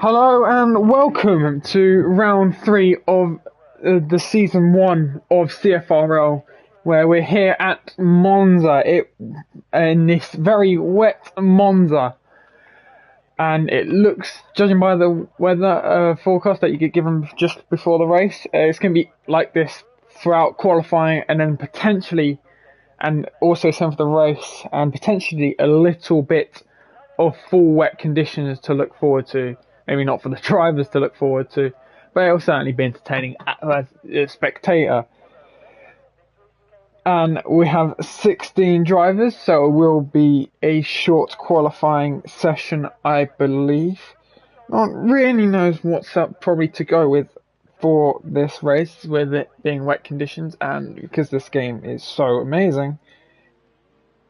Hello and welcome to round 3 of the season 1 of CFRL, where we're here at Monza, in this very wet Monza, and it looks, judging by the weather forecast that you get given just before the race, it's going to be like this throughout qualifying, and then potentially, and also some of the race, and potentially a little bit of full wet conditions to look forward to. Maybe not for the drivers to look forward to, but it'll certainly be entertaining as a spectator. And we have 16 drivers, so it will be a short qualifying session, I believe. No one really knows what's up probably to go with for this race, with it being wet conditions, and because this game is so amazing,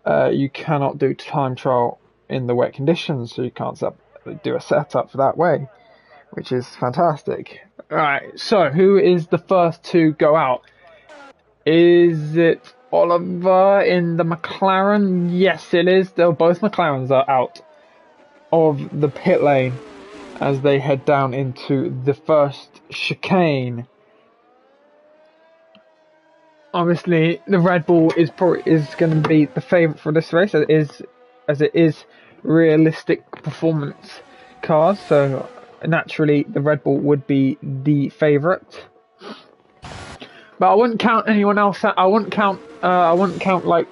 you cannot do time trial in the wet conditions, so you can't do a setup for that way, which is fantastic. Alright, so who is the first to go out? Is it Oliver in the McLaren? Yes, it is. Both McLarens are out of the pit lane as they head down into the first chicane. Obviously, the Red Bull is going to be the favourite for this race, as it is realistic performance cars, so naturally the Red Bull would be the favourite. But I wouldn't count anyone else out. I wouldn't count like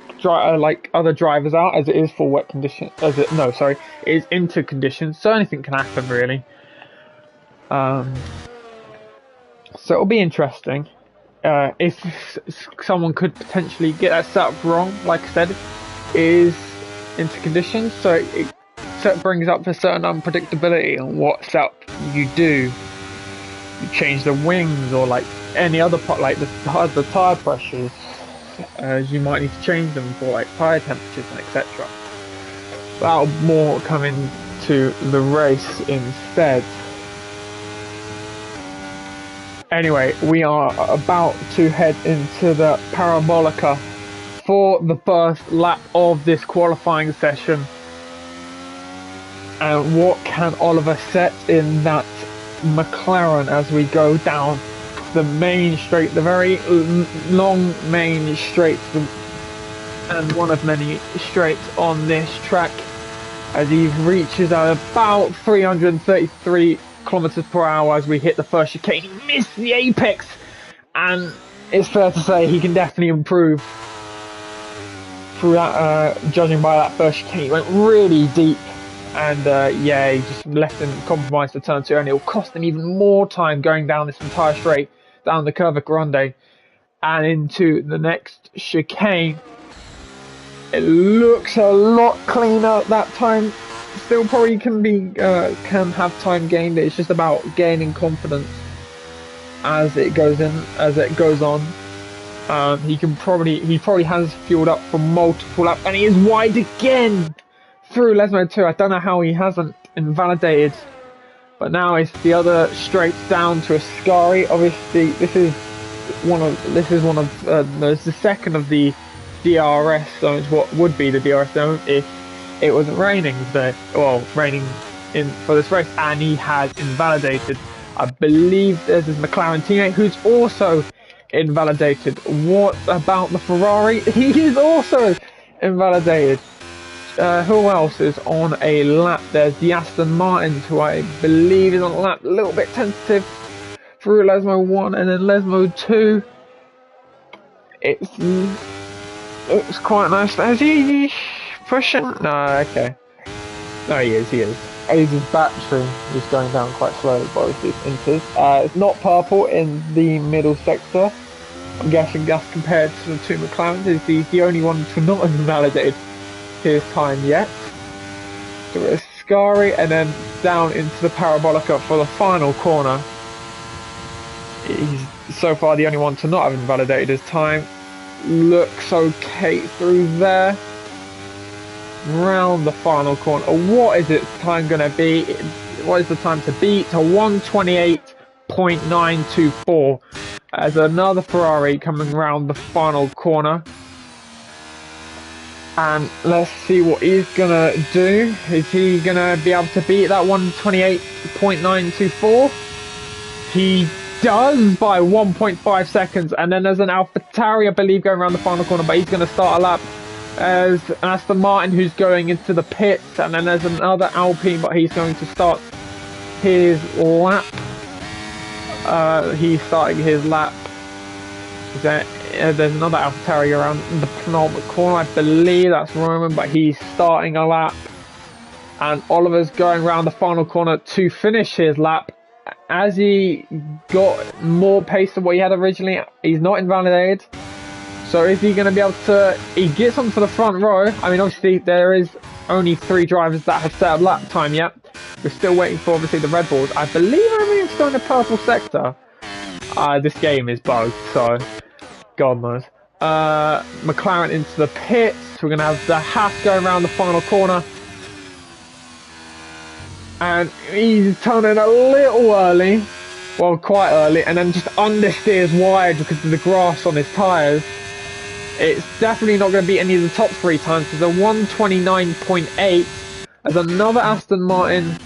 other drivers out, as it is for wet condition. It is into conditions, so anything can happen really. So it'll be interesting. If someone could potentially get that setup wrong, like I said, is into conditions, so it brings up a certain unpredictability on what setup you do. You change the wings, or like any other part, like the tire pressures, as you might need to change them for like tire temperatures and etc. That'll more come into the race instead. Anyway, we are about to head into the Parabolica for the first lap of this qualifying session. And what can Oliver set in that McLaren as we go down the main straight, the very long main straight, and one of many straights on this track, as he reaches about 333 kilometers per hour as we hit the first chicane. He missed the apex, and it's fair to say he can definitely improve through that, judging by that first chicane. He went really deep, and he just left him compromised for turn 2, and it will cost him even more time going down this entire straight, down the Curva Grande and into the next chicane. It looks a lot cleaner that time. Still probably can have time gained. It's just about gaining confidence as it goes on. He probably has fueled up for multiple laps, and he is wide again through Lesmo 2. I don't know how he hasn't invalidated, but now it's the other straight down to Ascari. Obviously, this is the second of the DRS zones. What would be the DRS zone if it wasn't raining there? Well, raining for this race, and he has invalidated. I believe there's his McLaren teammate who's also invalidated. What about the Ferrari? He is also invalidated. Who else is on a lap? There's the Aston Martins, who I believe is on a lap, a little bit tentative through Lesmo 1 and then Lesmo 2. It's quite nice. Is he pushing? No, okay. No, he is. His battery is going down quite slowly, but obviously it's not purple in the middle sector. I'm guessing that's compared to the two McLarens. He's the only one to not have invalidated his time yet. So it's Ascari, and then down into the Parabolica for the final corner. He's so far the only one to not have invalidated his time. Looks okay through there. Round the final corner. What is its time going to be? What is the time to beat? To 1:28.924. As another Ferrari coming round the final corner. And let's see what he's gonna do. Is he gonna be able to beat that 128.924? He does by 1.5 seconds. And then there's an AlphaTauri, I believe, going around the final corner, but he's gonna start a lap. There's an Aston Martin who's going into the pits, and then there's another Alpine, but he's going to start his lap. He's starting his lap. There's another AlphaTauri around the penultimate corner, I believe that's Roman, but he's starting a lap. And Oliver's going around the final corner to finish his lap. As he got more pace than what he had originally, he's not invalidated. So is he going to be able to... He gets onto the front row. I mean, obviously, there is only 3 drivers that have set a lap time yet. We're still waiting for, obviously, the Red Bulls. I believe I'm still in the purple sector. This game is bugged, so... God knows. McLaren into the pits. We're going to have the Haas going around the final corner. And he's turning a little early. Well, quite early. And then just understeers wide because of the grass on his tyres. It's definitely not going to beat any of the top 3 times. There's a 129.8. There's another Aston Martin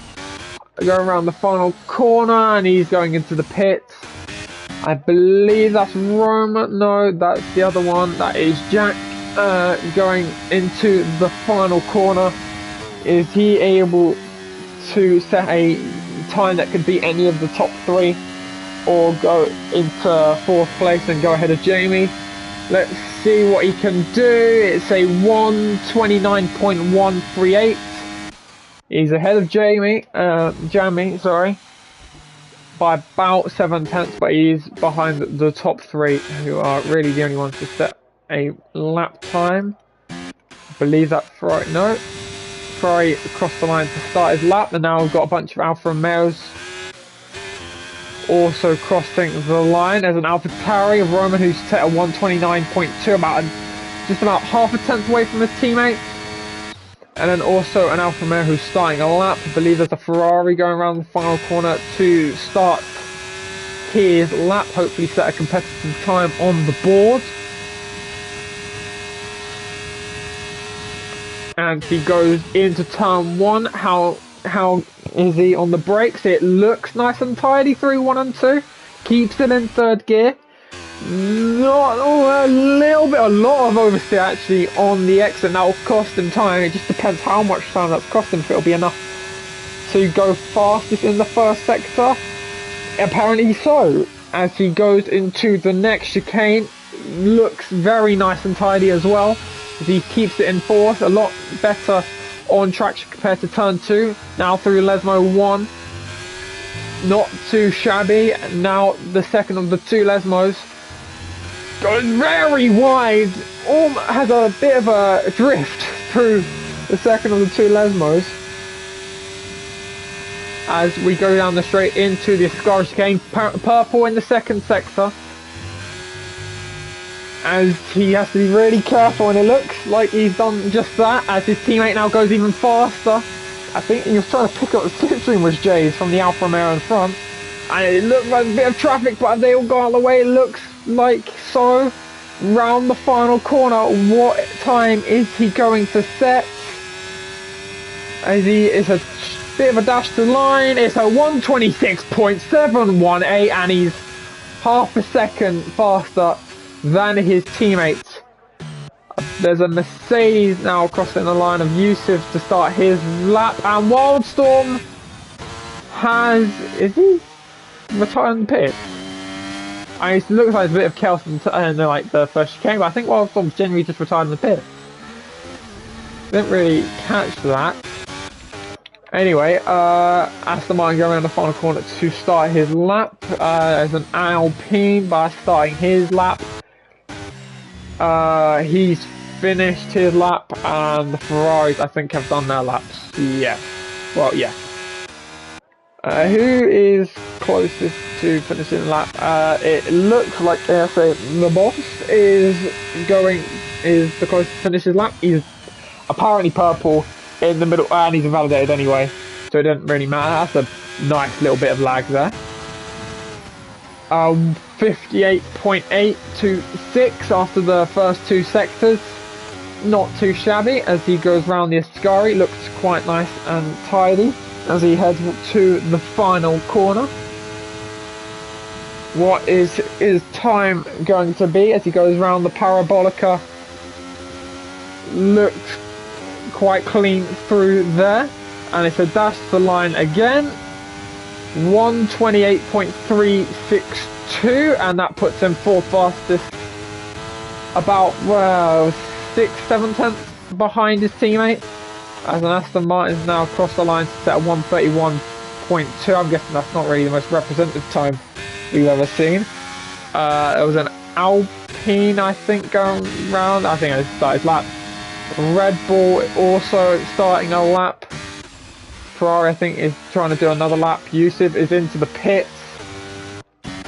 going around the final corner. And he's going into the pits. I believe that's Roman. No, that's the other one. That is Jack going into the final corner. Is he able to set a time that could beat any of the top 3 or go into 4th place and go ahead of Jamie? Let's see what he can do. It's a 129.138. He's ahead of Jamie, sorry, by about 7 tenths, but he's behind the top 3, who are really the only ones to set a lap time. I believe that's right. No, Ferrari across the line to start his lap, and now we've got a bunch of Alfa Romeos also crossing the line. There's an AlphaTauri of Roman who's set a 129.2, just about half a tenth away from his teammate. And then also an Alfa Romeo who's starting a lap. I believe there's a Ferrari going around the final corner to start his lap. Hopefully set a competitive time on the board. And he goes into turn 1. How is he on the brakes? It looks nice and tidy through 1 and 2. Keeps it in 3rd gear. Not a lot of oversteer actually on the exit. That will cost him time. It just depends how much time that's cost him, if it'll be enough to go fastest in the 1st sector. Apparently so, as he goes into the next chicane. Looks very nice and tidy as well, as he keeps it in 4th. A lot better on traction compared to turn 2. Now through Lesmo 1. Not too shabby. Now the second of the 2 Lesmos goes very wide, has a bit of a drift through the second of the 2 Lesmos. As we go down the straight into the Ascari chicane, purple in the 2nd sector. As he has to be really careful, and it looks like he's done just that, as his teammate now goes even faster. I think he was trying to pick up the slipstream was Jay's from the Alfa Romeo in front. And it looked like a bit of traffic, but they all got out of the way. It looks like so. Round the final corner, what time is he going to set? As he is a bit of a dash to line. It's a 126.718, and he's half a second faster than his teammates. There's a Mercedes now crossing the line of Yusuf to start his lap, and Wildstorm is he retiring the pit? It looks like there's a bit of chaos in like the first chicane, but I think Wildstorm's generally just retired in the pit. Didn't really catch that. Anyway, Aston Martin going around the final corner to start his lap. There's an Alpine by starting his lap. He's finished his lap, and the Ferraris, I think, have done their laps. Yeah. Well, yeah. Who is closest to finishing the lap? It looks like the boss is the closest to finish his lap. He's apparently purple in the middle, and he's invalidated anyway, so it doesn't really matter. That's a nice little bit of lag there. 58.826 after the first 2 sectors. not too shabby as he goes round the Ascari. Looks quite nice and tidy as he heads to the final corner. What is his time going to be as he goes round the Parabolica? Looks quite clean through there, and it's a dash to the line again. 1:28.362, and that puts him fourth fastest, about 6-7 tenths behind his teammate, as an Aston Martin's now across the line to set a 1:31.2. I'm guessing that's not really the most representative time we've ever seen. There was an Alpine, I think, going round. I think I started his lap. Red Bull also starting a lap. Ferrari, I think, is trying to do another lap. Yusuf is into the pits.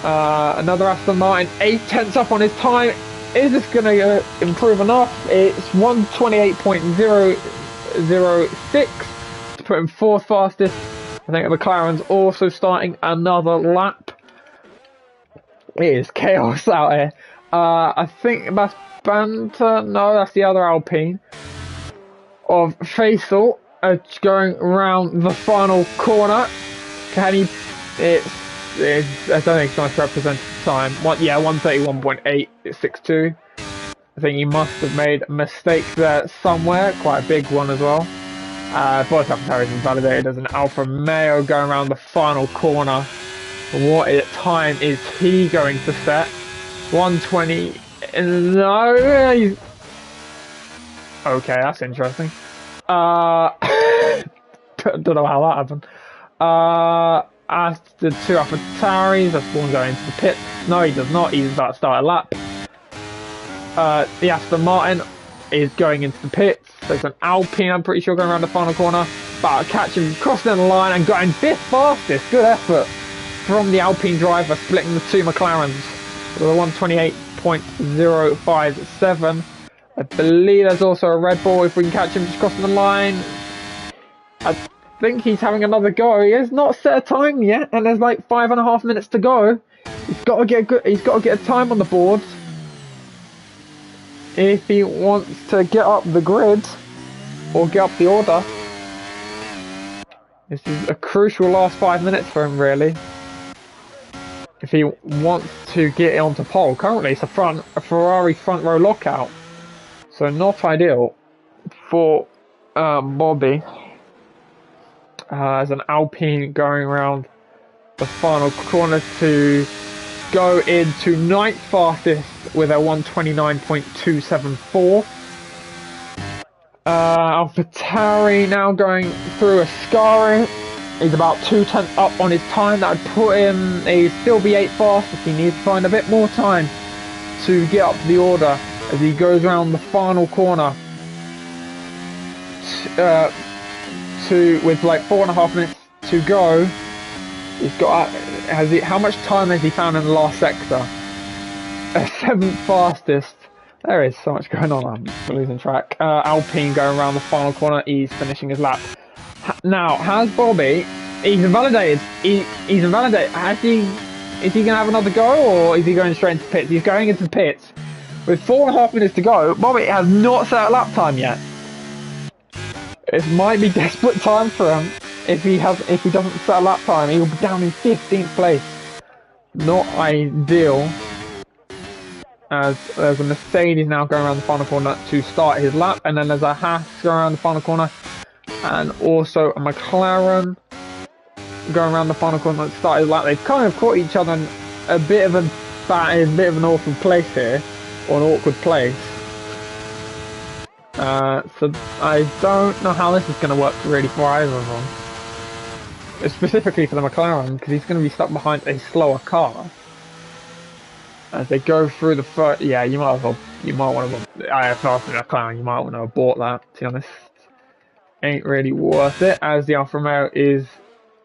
Another Aston Martin, 8 tenths up on his time. Is this going to improve enough? It's 1:28.006 to put him fourth fastest. I think McLaren's also starting another lap. It is chaos out here. I think that's Banter. No, that's the other Alpine of Faisal going around the final corner. Can he? I don't think it's nice representative time. 1:31.862. I think he must have made a mistake there somewhere. Quite a big one as well. Both Alpha's invalidated as an Alfa Romeo going around the final corner. What time is he going to set? 1:20. No. Okay, that's interesting. Don't know how that happened. As the two AlphaTauris, that's one going into the pit. No, he does not. He's about to start a lap. The Aston Martin is going into the pits. There's an Alpine, I'm pretty sure, going around the final corner. But catching, crossing the line and going fifth fastest. Good effort from the Alpine driver, splitting the two McLarens with a 1:28.057. I believe there's also a Red Bull if we can catch him just crossing the line. I think he's having another go. He has not set a time yet, and there's like 5.5 minutes to go. He's got to get a time on the board if he wants to get up the grid or get up the order. This is a crucial last 5 minutes for him, really, if he wants to get onto pole. Currently, it's a Ferrari front row lockout, so not ideal for Bobby. As an Alpine going around the final corner to go into ninth fastest with a 1:29.274. AlphaTauri now going through Ascari. He's about 2 tenths up on his time. That would put him, he'd still be 8th fastest. He needs to find a bit more time to get up the order as he goes around the final corner with like 4.5 minutes to go. He's got, how much time has he found in the last sector? 7th fastest. There is so much going on. I'm losing track. Alpine going around the final corner. He's finishing his lap. Now, has Bobby? He's invalidated. He's invalidated. Is he going to have another go, or is he going straight into pits? He's going into pits with 4.5 minutes to go. Bobby has not set a lap time yet. It might be desperate time for him. If he doesn't set a lap time, he will be down in 15th place. Not ideal. As there's a Mercedes now going around the final corner to start his lap, and then there's a Haas going around the final corner, and also a McLaren going around the final corner to start his lap. They've kind of caught each other in a bit of an awkward place here, or an awkward place. So I don't know how this is going to work really for either of them. Specifically for the McLaren, because he's going to be stuck behind a slower car. As they go through the first, yeah, you might want to, if I was the McLaren, you might want to have bought that, to be honest. Ain't really worth it, as the Alfa Romeo is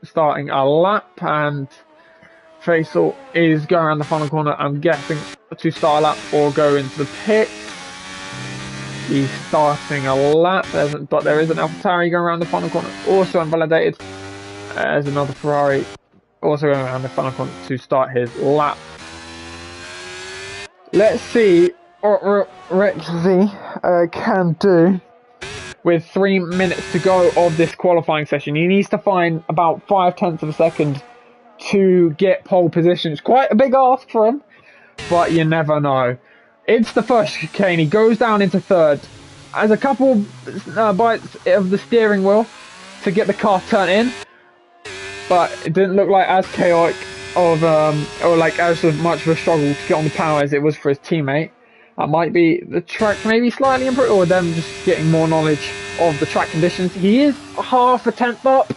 starting a lap, and Faisal is going around the final corner, I'm guessing, to start a lap or go into the pit. He's starting a lap, but there is an AlphaTauri going around the final corner, also invalidated. There's another Ferrari also going around the final corner to start his lap. Let's see Rexy can do with 3 minutes to go of this qualifying session. He needs to find about 0.5 of a second to get pole position. It's quite a big ask for him, but you never know. It's the first chicane. He goes down into third. Has a couple bites of the steering wheel to get the car turned in, but it didn't look like as chaotic of or like as much of a struggle to get on the power as it was for his teammate. That might be the track maybe slightly improved, or them just getting more knowledge of the track conditions. He is 0.5 up.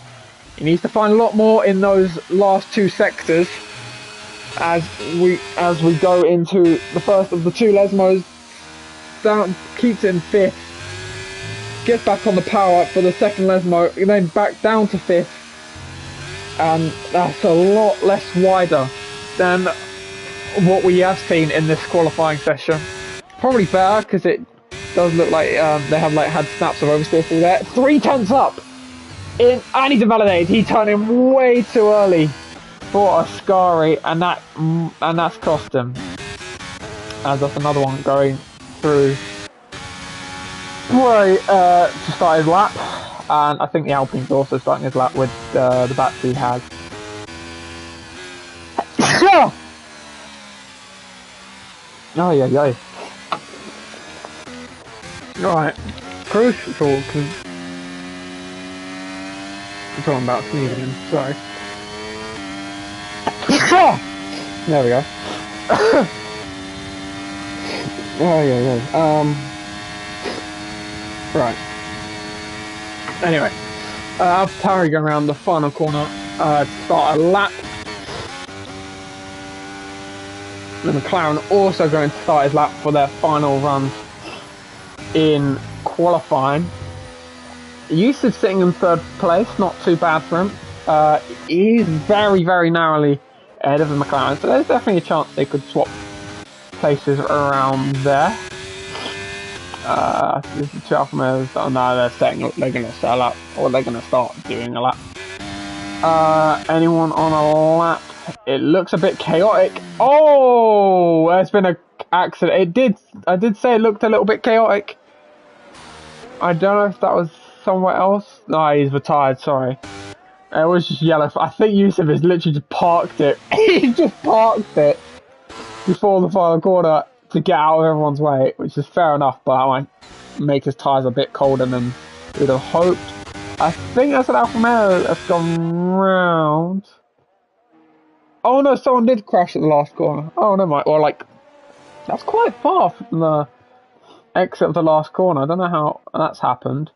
He needs to find a lot more in those last 2 sectors as we go into the first of the 2 Lesmos. Down, keeps it in 5th. Gets back on the power up for the second Lesmo, and then back down to 5th. And that's a lot less wider than what we have seen in this qualifying session. Probably better because it does look like they have had snaps of oversteer through there. 0.3 up and he's invalidated. He turned in way too early for Ascari, and that's cost him. As that's another one going through to start his lap, and I think the Alpine's also starting his lap with the battery he has. Oh yeah. Right, crucial because I'm talking about sneezing. Sorry. There we go. Oh yeah. Right. Anyway, Alphatari going around the final corner to start a lap. The McLaren also going to start his lap for their final run in qualifying. Yusuf sitting in 3rd place, not too bad for him. He's very, very narrowly ahead of the McLaren, so there's definitely a chance they could swap places around there. This is 2 Alfa Romeos. Oh no, they're going to set a lap, or they're going to start doing a lap. Anyone on a lap? It looks a bit chaotic. Oh, there's been an accident. I did say it looked a little bit chaotic. I don't know if that was somewhere else. No, he's retired, sorry. It was just yellow. I think Yusuf has literally just parked it. He just parked it before the final corner to get out of everyone's way, which is fair enough, but that might make his tyres a bit colder than we'd have hoped. I think that's an Alfa Romeo that's gone round. Oh no, someone did crash at the last corner. Oh, never mind. Or that's quite far from the exit of the last corner. I don't know how that's happened.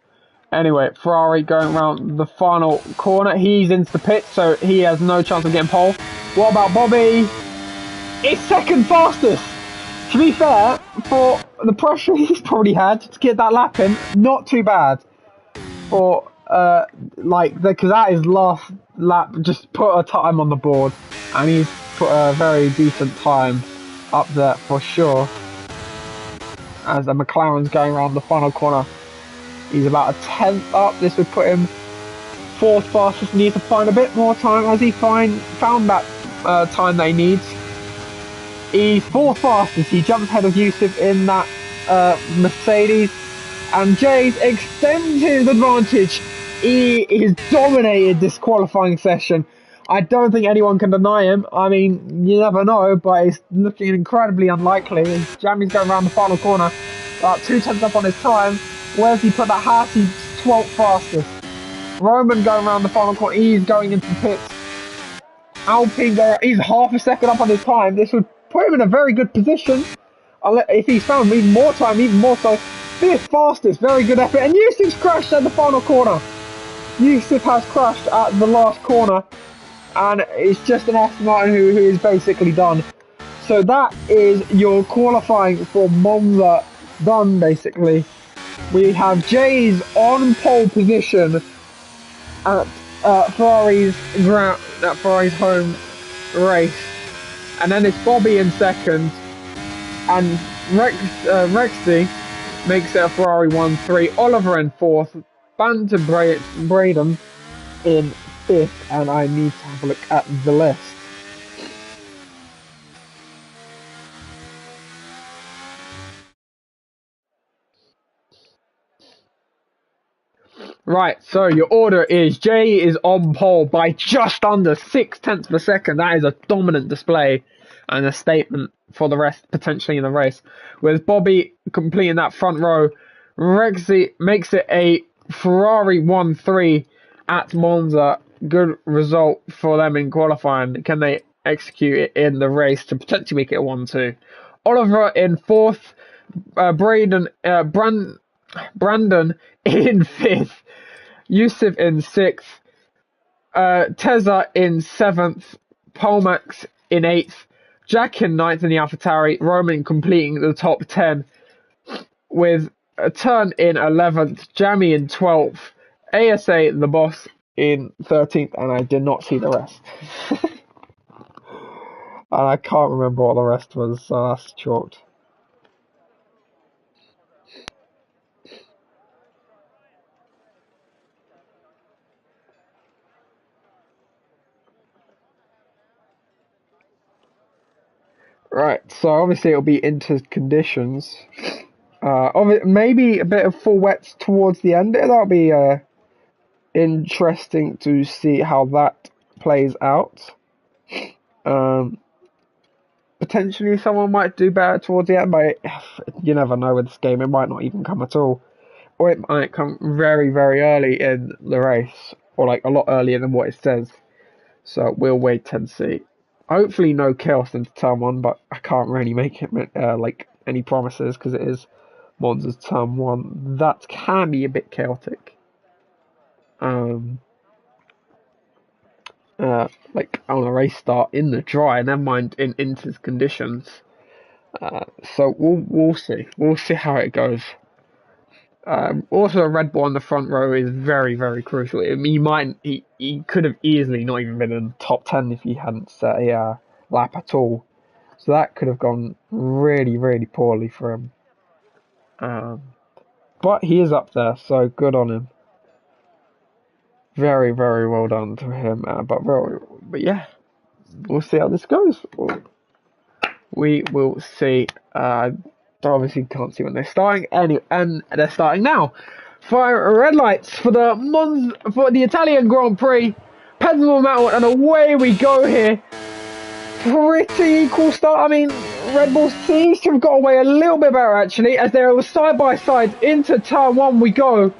Anyway, Ferrari going around the final corner. He's into the pit, so he has no chance of getting pole. What about Bobby? It's 2nd fastest. To be fair, for the pressure he's probably had to get that lap in, not too bad. For because that is last lap, just put a time on the board, and he's put a very decent time up there for sure. As the McLaren's going around the final corner, he's about 1/10 up. This would put him 4th fastest. Needs to find a bit more time. As he found that time that he needs, he's 4th fastest. He jumps ahead of Yusuf in that Mercedes, and Jay's extends his advantage. He has dominated this qualifying session. I don't think anyone can deny him. I mean, you never know, but it's looking incredibly unlikely. Jamie's going around the final corner, about 2/10 up on his time. Where's he put that hat? He's 12th fastest. Roman going around the final corner. He's going into the pits. Alpine, he's 0.5 second up on his time. This would put him in a very good position. If he's found even more time, even more so. 5th fastest, very good effort. And Yusuf's crashed at the final corner. Yusuf has crashed at the last corner. And it's just an Aston Martin who is basically done. So that is your qualifying for Monza done, basically. We have Jay's on pole position at Ferrari's home race, and then it's Bobby in 2nd, and Rexy makes it a Ferrari 1-3. Oliver in 4th, Banter Braden in 5th, and I need to have a look at the list. Right, so your order is Jay is on pole by just under 6/10 of a second. That is a dominant display and a statement for the rest potentially in the race. With Bobby completing that front row, Rexy makes it a Ferrari 1-3 at Monza. Good result for them in qualifying. Can they execute it in the race to potentially make it a 1-2? Oliver in fourth, Brandon in fifth, Yusuf in sixth, Teza in seventh, Polmax in eighth, Jack in ninth in the AlphaTauri, Roman completing the top 10 with a turn in 11th, Jamie in 12th, ASA the boss in 13th, and I did not see the rest. And I can't remember what the rest was, so that's chalked. Right, so obviously it'll be into conditions. Maybe a bit of full wets towards the end. That'll be interesting to see how that plays out. Potentially someone might do better towards the end, but you never know with this game. It might not even come at all. Or it might come very, very early in the race. Or like a lot earlier than what it says. So we'll wait and see. Hopefully no chaos into turn 1, but I can't really make it like any promises because it is Monza's turn 1. That can be a bit chaotic. Like on a race start in the dry, never mind in Inter's conditions. So we'll see. We'll see how it goes. Also, a Red Bull on the front row is very, very crucial. I mean, he could have easily not even been in the top 10 if he hadn't set a lap at all. So that could have gone really, really poorly for him. But he is up there, so good on him. Very, very well done to him. But yeah, we'll see how this goes. We will see. Obviously can't see when they're starting. And they're starting now. Fire red lights for the Italian Grand Prix. Pedal metal, and away we go here. Pretty equal start. I mean, Red Bull seems to have got away a little bit better actually, as they were side by side into turn 1. We go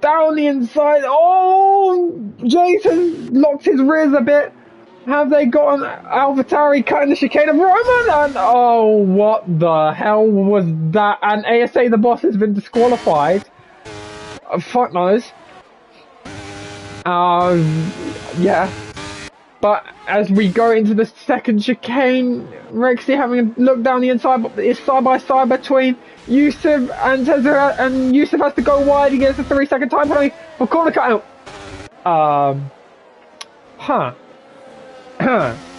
down the inside. Oh, Jason locked his rears a bit. Have they got an AlphaTauri cutting the chicane of Roman? And oh, what the hell was that? And ASA the boss has been disqualified. Fuck knows. Yeah. But as we go into the second chicane, Rexy having a look down the inside, but it's side by side between Yusuf and Tezera, and Yusuf has to go wide against the 3-second time penalty for corner cutout.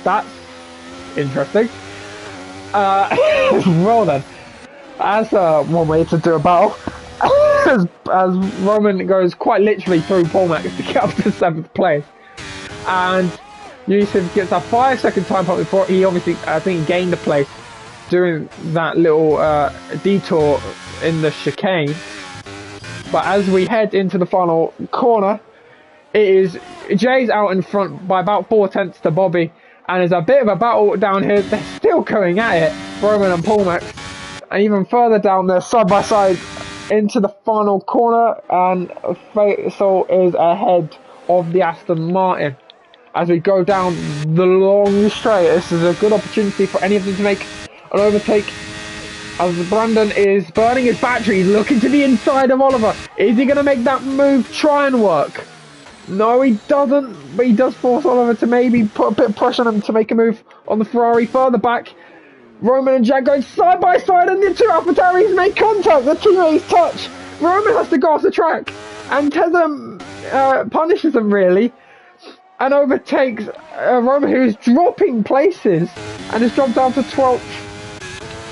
That's interesting. Well then, that's one way to do a battle. as Roman goes quite literally through Polmax to get up to 7th place, and Yusuf gets a 5-second time penalty before he obviously, I think, gained a place doing that little detour in the chicane. But as we head into the final corner, it is Jay's out in front by about 4/10 to Bobby, and there's a bit of a battle down here. They're still going at it, Roman and Polmax, and even further down there, side by side, into the final corner, and Faisal is ahead of the Aston Martin. As we go down the long straight, this is a good opportunity for any of them to make an overtake. As Brandon is burning his battery, looking to the inside of Oliver. Is he going to make that move try and work? No, he doesn't, but he does force Oliver to maybe put a bit of pressure on him to make a move on the Ferrari further back. Roman and Jack going side by side, and the two AlphaTauris make contact. The teammates touch. Roman has to go off the track, and Tezem punishes them really, and overtakes Roman, who is dropping places and has dropped down to 12th.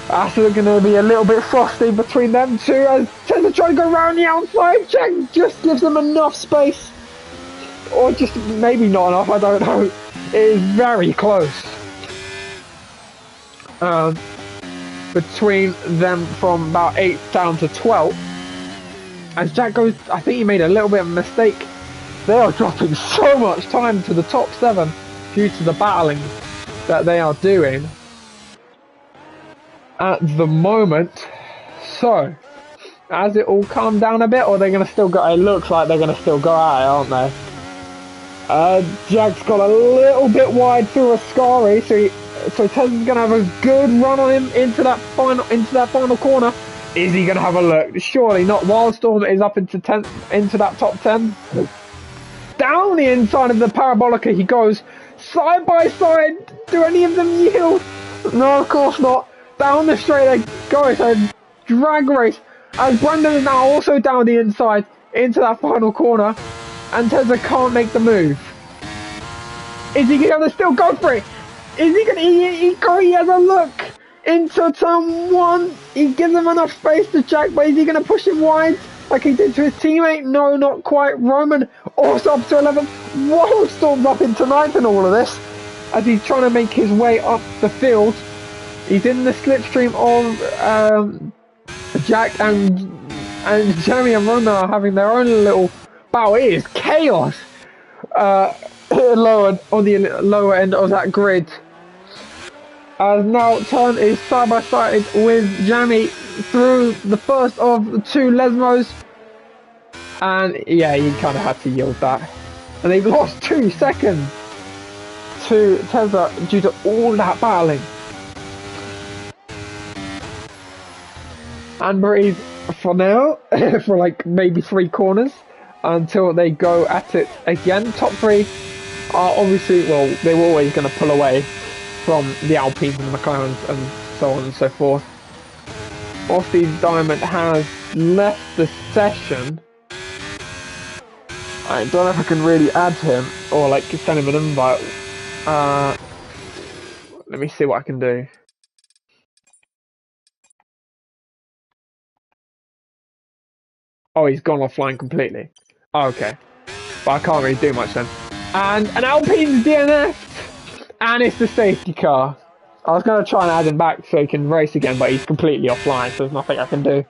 That's going to be a little bit frosty between them two, as Tezem trying to go around the outside. Jack just gives them enough space. Or just maybe not enough, I don't know. It is very close. Between them from about 8th down to 12th. as Jack goes, I think he made a little bit of a mistake. They are dropping so much time to the top 7 due to the battling that they are doing at the moment. So, has it all calmed down a bit, or they're going to still go? It looks like they're going to still go at it, aren't they? Jack's got a little bit wide through Ascari, so Tez's going to have a good run on him into that final corner. Is he going to have a look? Surely not. Wildstorm is up into that top 10. Down the inside of the Parabolica he goes, side by side. Do any of them yield? No, of course not. Down the straight they go. It's a drag race. As Brandon is now also down the inside into that final corner. And Tezza can't make the move. Is he going to still go for it? Is he going to... He has a look into turn 1. He gives him enough space to Jack, but is he going to push him wide like he did to his teammate? No, not quite. Roman also up to 11th. Wildstorm's up into 9th in all of this as he's trying to make his way up the field. He's in the slipstream of Jack, and Jeremy and Roman are having their own little battle. It is chaos lower on the lower end of that grid. As now Turn is side by side with Jamie through the first of the 2 Lesmos, and yeah, he kind of had to yield that, and they've lost 2 seconds to Tezza due to all that battling. And breathe for now for like maybe 3 corners until they go at it again. Top 3 are obviously, well, they were always going to pull away from the Alpines and the McLarens and so on and so forth. Aussie Diamond has left the session. I don't know if I can really add him or like send him an invite. Let me see what I can do. Oh, he's gone offline completely. Oh, okay. But I can't really do much then. And an Alpine's DNF'd! And it's the safety car. I was going to try and add him back so he can race again, but he's completely offline, so there's nothing I can do.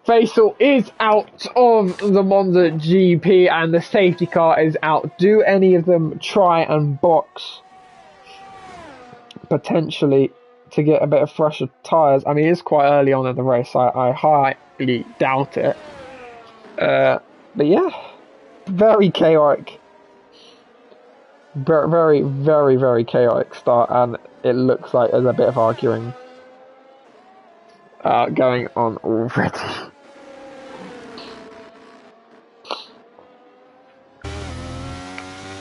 Faisal is out of the Monza GP and the safety car is out. Do any of them try and box potentially to get a bit of fresher tyres? I mean, it's quite early on in the race. I highly doubt it. But yeah, very chaotic. Very, very, very chaotic start, and it looks like there's a bit of arguing going on already.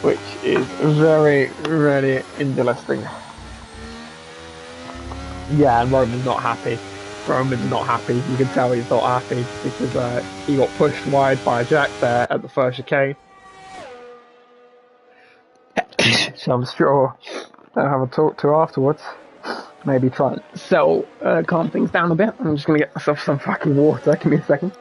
Which is very, really interesting. Yeah, and Roman's not happy. Roman's not happy. You can tell he's not happy because he got pushed wide by Jack there at the first chicane. So I'm sure they'll have a talk to afterwards. Maybe try and settle, calm things down a bit. I'm just gonna get myself some fucking water. Give me a second.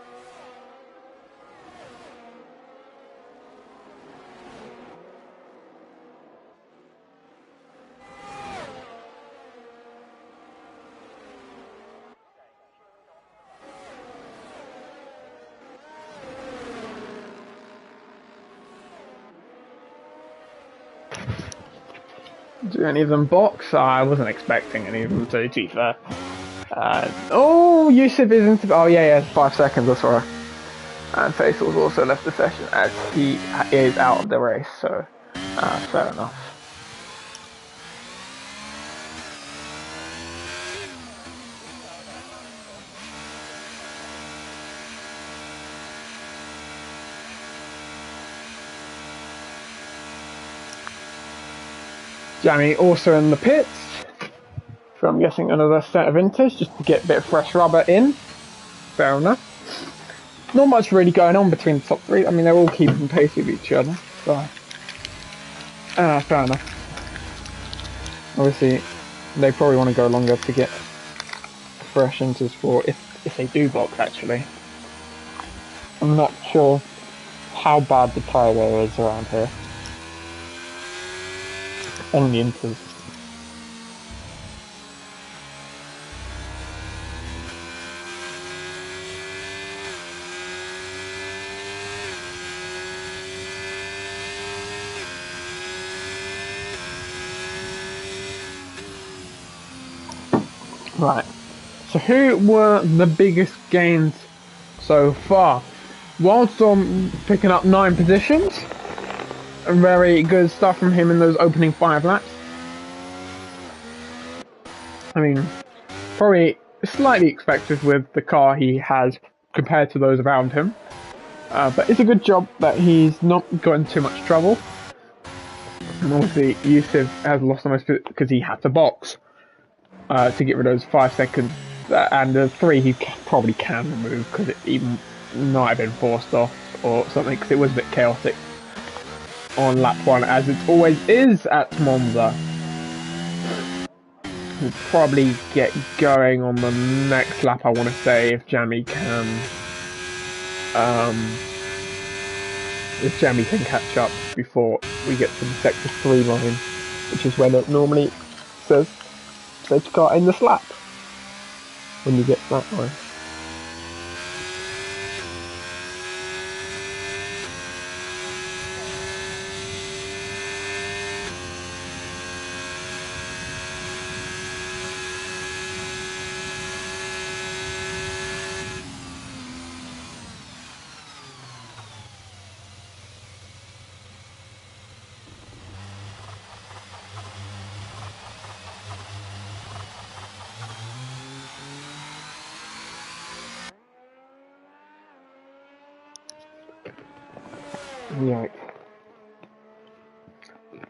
Do any of them box? I wasn't expecting any of them to, be fair. Oh, Yusuf is into... Oh, yeah, 5 seconds, that's right. And Faisal's also left the session as he is out of the race, so fair enough. Jamie also in the pits, so I'm guessing another set of inters just to get a bit of fresh rubber in. Fair enough. Not much really going on between the top 3. I mean, they're all keeping pace with each other, so fair enough. Obviously, they probably want to go longer to get fresh inters for if they do box. Actually, I'm not sure how bad the tyre wear is around here. On the inters. Right. So who were the biggest gains so far? Wildstorm picking up 9 positions. Very good stuff from him in those opening 5 laps. I mean, probably slightly expected with the car he has compared to those around him. But it's a good job that he's not gotten too much trouble. And obviously, Yusuf has lost the most because he had to box to get rid of those 5 seconds. And the 3 he probably can remove because it might have been forced off or something because it was a bit chaotic on lap 1, as it always is at Monza. We'll probably get going on the next lap, I want to say, if Jamie can. If Jamie can catch up before we get to the sector 3 line, which is when it normally says safety car in this lap when you get that line. Right.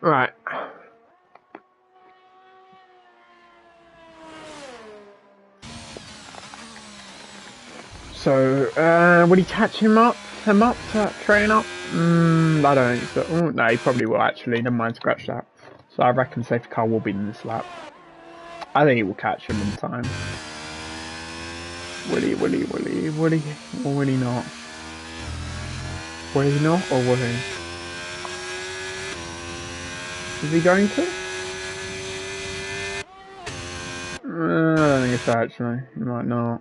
Right. So, would he catch him up to train up? I don't think so. Oh, no, he probably will actually. Never mind, scratch that. So I reckon safety car will be in this lap. I think he will catch him in time. Will he? Or will he not? Will he not, or will he? Is he going to? I don't think it's actually. He might not.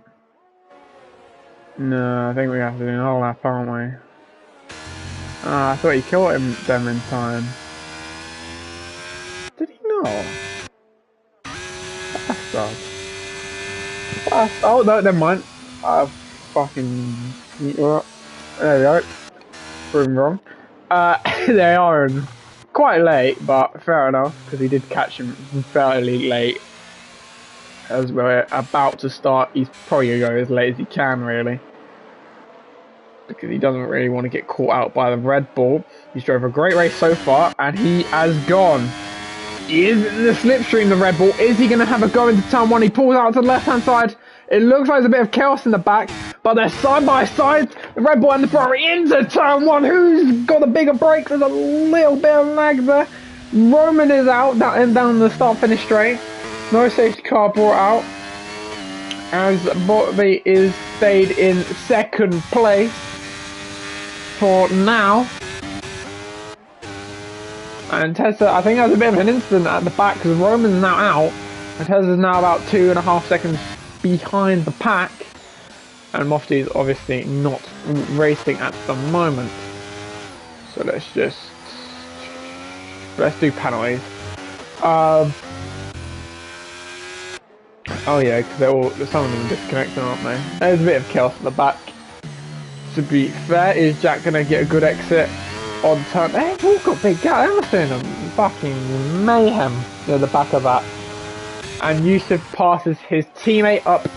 No, I think we have to do an whole lap, aren't we? I thought he killed them in time. Did he not? Bastard. Oh, no, never mind. I've fucking... There we go. Proven wrong. They are quite late, but fair enough, because he did catch him fairly late. As we're about to start, he's probably going to go as late as he can, really. Because he doesn't really want to get caught out by the Red Bull. He's drove a great race so far, and he has gone. He is in the slipstream, the Red Bull. Is he going to have a go into turn 1? He pulls out to the left-hand side. It looks like there's a bit of chaos in the back, but they're side by side. The Red Bull and the Ferrari into turn 1. Who's got a bigger break? There's a little bit of lag there. Roman is out down the start-finish straight. No safety car brought out. As Botby is stayed in second place for now. And Tessa, I think there's a bit of an incident at the back because Roman's now out. And Tessa's now about 2.5 seconds behind the pack. And Mofty is obviously not racing at the moment. So let's do penalties. Oh yeah, because some of them are disconnecting, aren't they? There's a bit of chaos at the back. To be fair, is Jack going to get a good exit on turn? They've all got big gap, everything. Fucking mayhem near the back of that. And Yusuf passes his teammate up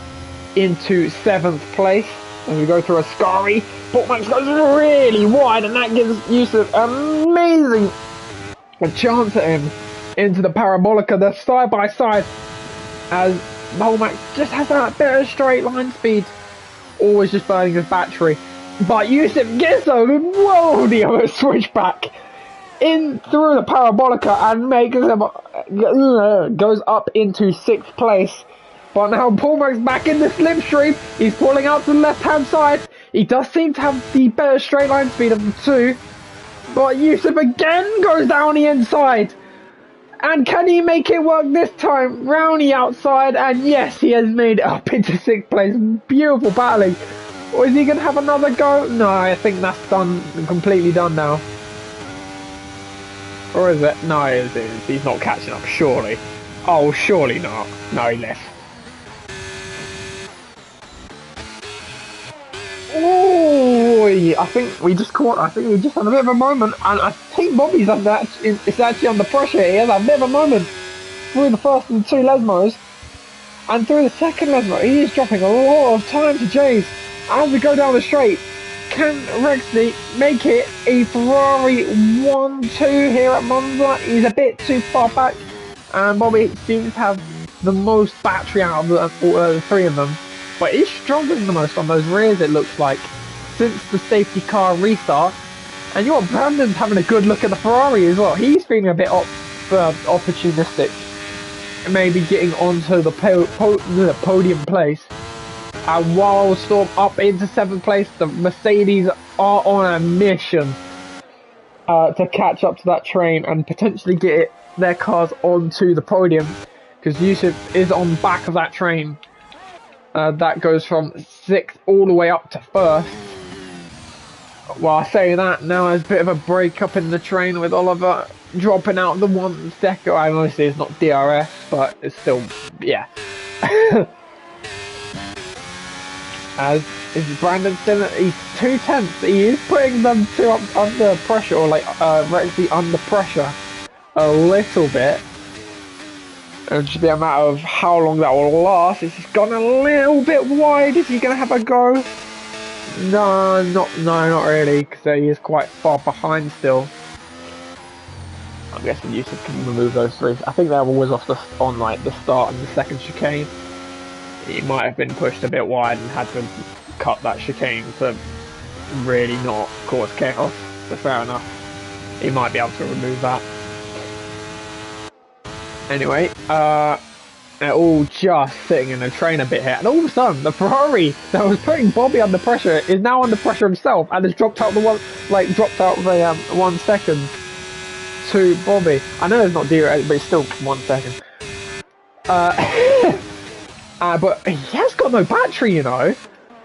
into 7th place. As we go through a Ascari, Portmax goes really wide, and that gives Yusuf amazing chance at him into the Parabolica. They're side by side as Portmax just has that bit of straight line speed, always just burning his battery. But Yusuf gets over, whoa, the other switchback in through the Parabolica and makes him goes up into 6th place. But now Portmax back in the slipstream. He's pulling out to the left-hand side. He does seem to have the better straight line speed of the two. But Yusuf again goes down the inside. And can he make it work this time? Round the outside, and yes, he has made it up into 6th place. Beautiful battling. Or is he going to have another go? No, I think that's done, completely done now. Or is it? No, he's not catching up, surely. Oh, surely not. No, he left. I think we just had a bit of a moment, and I think Bobby's it's actually under pressure. He has a bit of a moment through the first and two Lesmos, and through the second Lesmo, he is dropping a lot of time to Jays. As we go down the straight, can Rexley make it a Ferrari 1-2 here at Monza? He's a bit too far back, and Bobby seems to have the most battery out of the three of them, but he's struggling the most on those rears, it looks like, since the safety car restart. And you know what, Brandon's having a good look at the Ferrari as well. He's feeling a bit opportunistic, maybe getting onto the podium place. And while Storm up into 7th place, the Mercedes are on a mission to catch up to that train and potentially get their cars onto the podium, because Yusuf is on the back of that train. That goes from 6th all the way up to 1st. Well, I say that, now there's a bit of a break up in the train with Oliver dropping out the 1 second. I obviously it's not DRS, but it's still, yeah. As is Brandon still, he's 2/10. He is putting them two up under pressure, or like Rexy under pressure a little bit. It'll just be a matter of how long that will last. It's gone a little bit wide. Is he going to have a go? No, not really, because he is quite far behind still. I'm guessing Yusuf can remove those three. I think they're always on like the start and the second chicane. He might have been pushed a bit wide and had to cut that chicane to really not cause chaos. So fair enough. He might be able to remove that. Anyway, they're all just sitting in the train a bit here, and all of a sudden the Ferrari that was putting Bobby under pressure is now under pressure himself, and has dropped out the 1 second to Bobby. I know it's not DRS, but it's still 1 second. But he has got no battery, you know.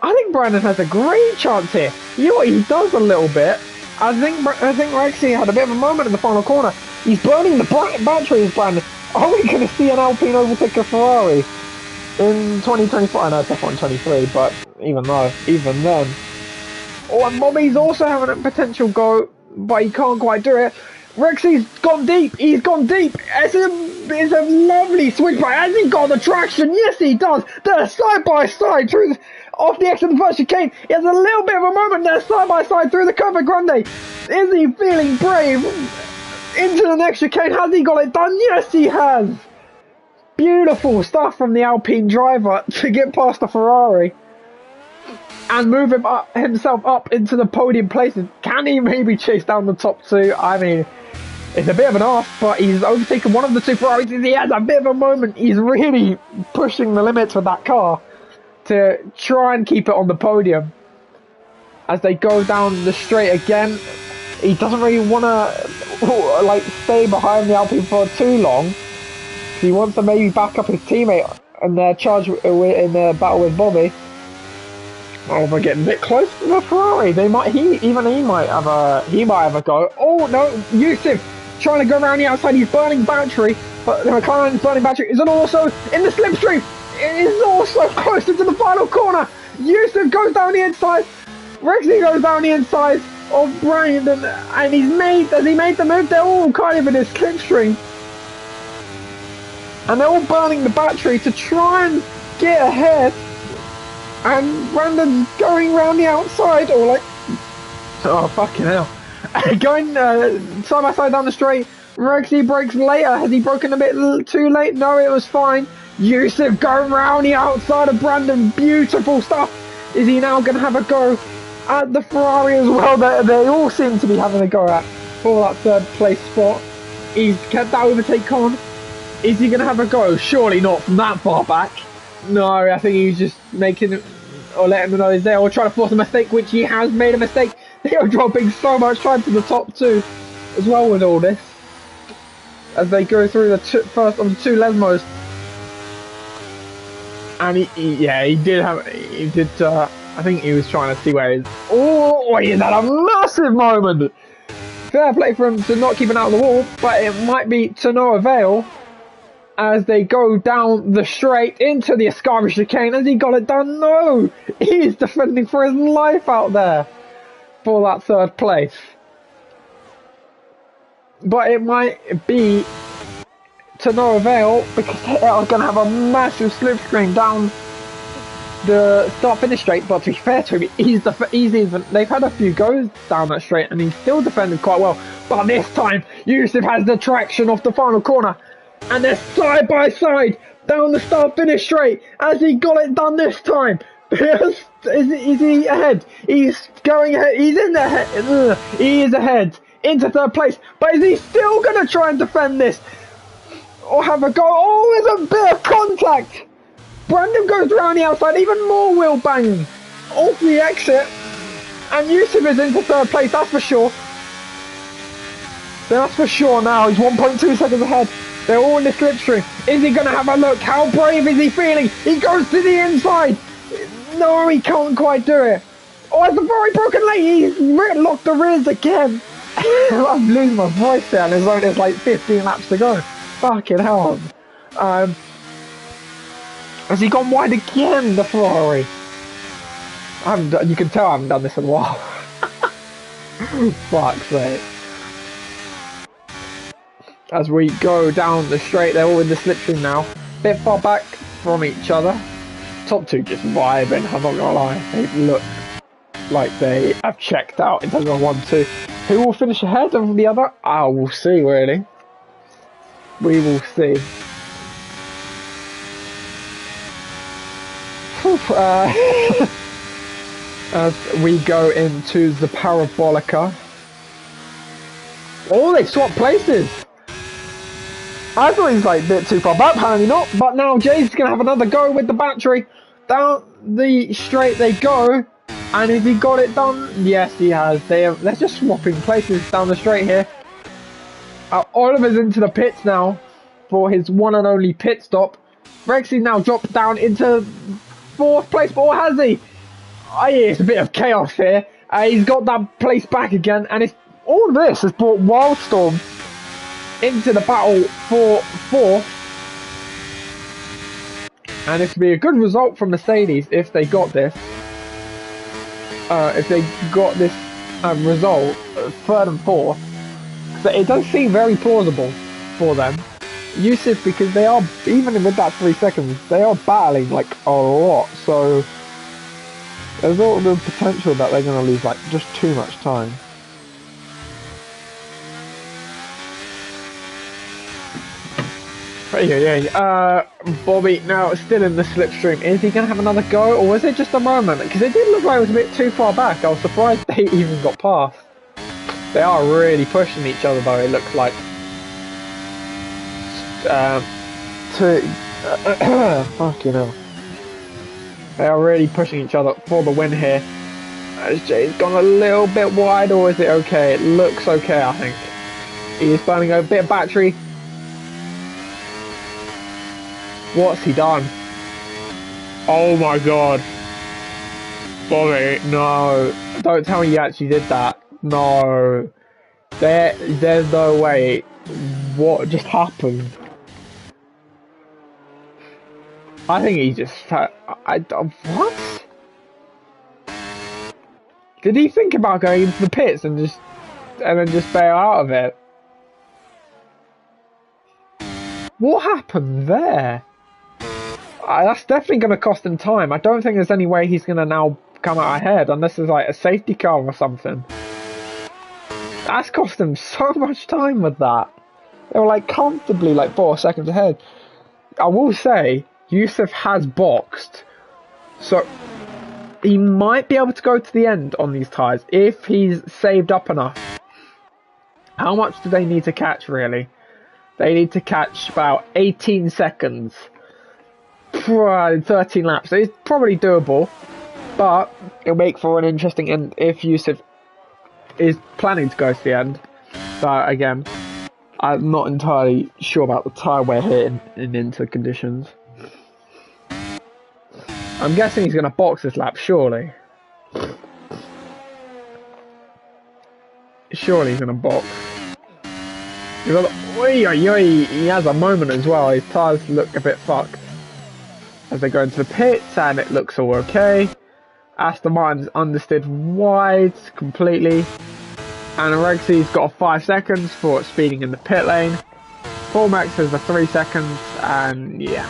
I think Brandon has a great chance here. You know what he does a little bit? I think Rexy had a bit of a moment in the final corner. He's burning the batteries, Brandon. Are we going to see an Alpine overtake a Ferrari in 2024? I know it's F1 but even then. Oh, and Bobby's also having a potential go, but he can't quite do it. Rexy's gone deep. He's gone deep. It's a lovely switch back. Has he got the traction? Yes, he does. They're side by side through off the exit of the first chicane. He has a little bit of a moment there, side by side through the Curva Grande. Is he feeling brave? Into the next chicane. Has he got it done? Yes, he has. Beautiful stuff from the Alpine driver to get past the Ferrari and move himself up into the podium places. Can he maybe chase down the top two? I mean, it's a bit of an ask, but he's overtaken one of the two Ferraris. He has a bit of a moment. He's really pushing the limits with that car to try and keep it on the podium. As they go down the straight again, he doesn't really want to like stay behind the Alpine for too long. He wants to maybe back up his teammate in their charge in their battle with Bobby. Oh, we're getting a bit close to the Ferrari. He might have a go. Oh no, Yusuf trying to go around the outside. He's burning battery, but the McLaren's burning battery is also in the slipstream. It is also closer to the final corner. Yusuf goes down the inside. Rexy goes down the inside of Brandon, and has he made the move? They're all kind of in this slipstream, and they're all burning the battery to try and get ahead. And Brandon's going round the outside, or like, oh fucking hell, going side by side down the straight. Rexy brakes later. Has he broken a bit too late? No, it was fine. Yusuf going round the outside of Brandon. Beautiful stuff. Is he now going to have a go at the Ferrari as well? They all seem to be having a go at for that third place spot. He's kept that overtake on. Is he going to have a go? Surely not from that far back. No, I think he's just making or letting them know he's there, or trying to force a mistake, which he has made a mistake. They are dropping so much time to the top two as well with all this, as they go through the first of the two Lesmos. And he did. I think he was trying to see where he is. Oh, he had a massive moment. Fair play for him to not keep it out of the wall, but it might be to no avail. As they go down the straight into the Ascari chicane. Has he got it done? No! He's defending for his life out there. for that third place. But it might be to no avail because they are going to have a massive slipstream down the start-finish straight. But to be fair to him, they've had a few goes down that straight and he's still defended quite well. But this time, Yusuf has the traction off the final corner and they're side by side down the start-finish straight. Has he got it done this time? Is he ahead? He's going ahead. He's in the head. He is ahead into third place. But is he still going to try and defend this? Or have a go? Oh, there's a bit of contact. Brandon goes around the outside. Even more wheel banging off the exit. And Yusuf is into third place. That's for sure. That's for sure now. He's 1.2 seconds ahead. They're all in the slipstream. Is he going to have a look? How brave is he feeling? He goes to the inside. No, he can't quite do it. Oh, it's a very broken lane. He's locked the rears again. I'm losing my voice there, and there's like 15 laps to go. Fucking hell. Has he gone wide again, the Ferrari? You can tell I haven't done this in a while. Fuck's sake. As we go down the straight, they're all in the slipstream now. Bit far back from each other. Top two just vibing, I'm not gonna lie. They look like they have checked out in terms of 1-2. Who will finish ahead of the other? We'll see, really. We will see. As we go into the Parabolica. Oh, they swap places. I thought he was like a bit too far back, apparently not. But now Jay's going to have another go with the battery. Down the straight they go. And has he got it done? Yes, he has. They're just swapping places down the straight here. Oliver's into the pits now for his one and only pit stop. Rexy now dropped down into fourth place, but what has he? Oh, yeah, it's a bit of chaos here. He's got that place back again, and all of this has brought Wildstorm into the battle for fourth. And this would be a good result from Mercedes if they got this. Result, third and fourth. So it does seem very plausible for them. Yusuf, because they are, even with that 3 seconds, they are battling like a lot. So there's all the potential that they're going to lose like just too much time. Bobby now still in the slipstream. Is he going to have another go, or was it just a moment? Because it did look like it was a bit too far back. I was surprised they even got past. They are really pushing each other though, it looks like. Fucking hell. They are really pushing each other for the win here. As Jay's gone a little bit wide, or is it okay? It looks okay, I think. He is burning a bit of battery. What's he done? Oh my god. Bobby, no. Don't tell me you actually did that. No. There's no way. What just happened? I think he just... what? Did he think about going into the pits and then just bail out of it? What happened there? That's definitely going to cost him time. I don't think there's any way he's going to now come out ahead unless there's like a safety car or something. That's cost him so much time with that. They were like comfortably like 4 seconds ahead. I will say, Yusuf has boxed. So he might be able to go to the end on these tyres if he's saved up enough. How much do they need to catch really? They need to catch about 18 seconds. 13 laps. So it's probably doable. But it'll make for an interesting end if Yusuf is planning to go to the end. But again, I'm not entirely sure about the tyre wear here in Inter conditions. I'm guessing he's going to box this lap, surely. Surely he's going to box. He has a moment as well. His tyres look a bit fucked as they go into the pits, and it looks all okay. Aston Martin's understeered wide completely. And Rexy's got 5 seconds for speeding in the pit lane. Paul Max has the 3 seconds, and yeah.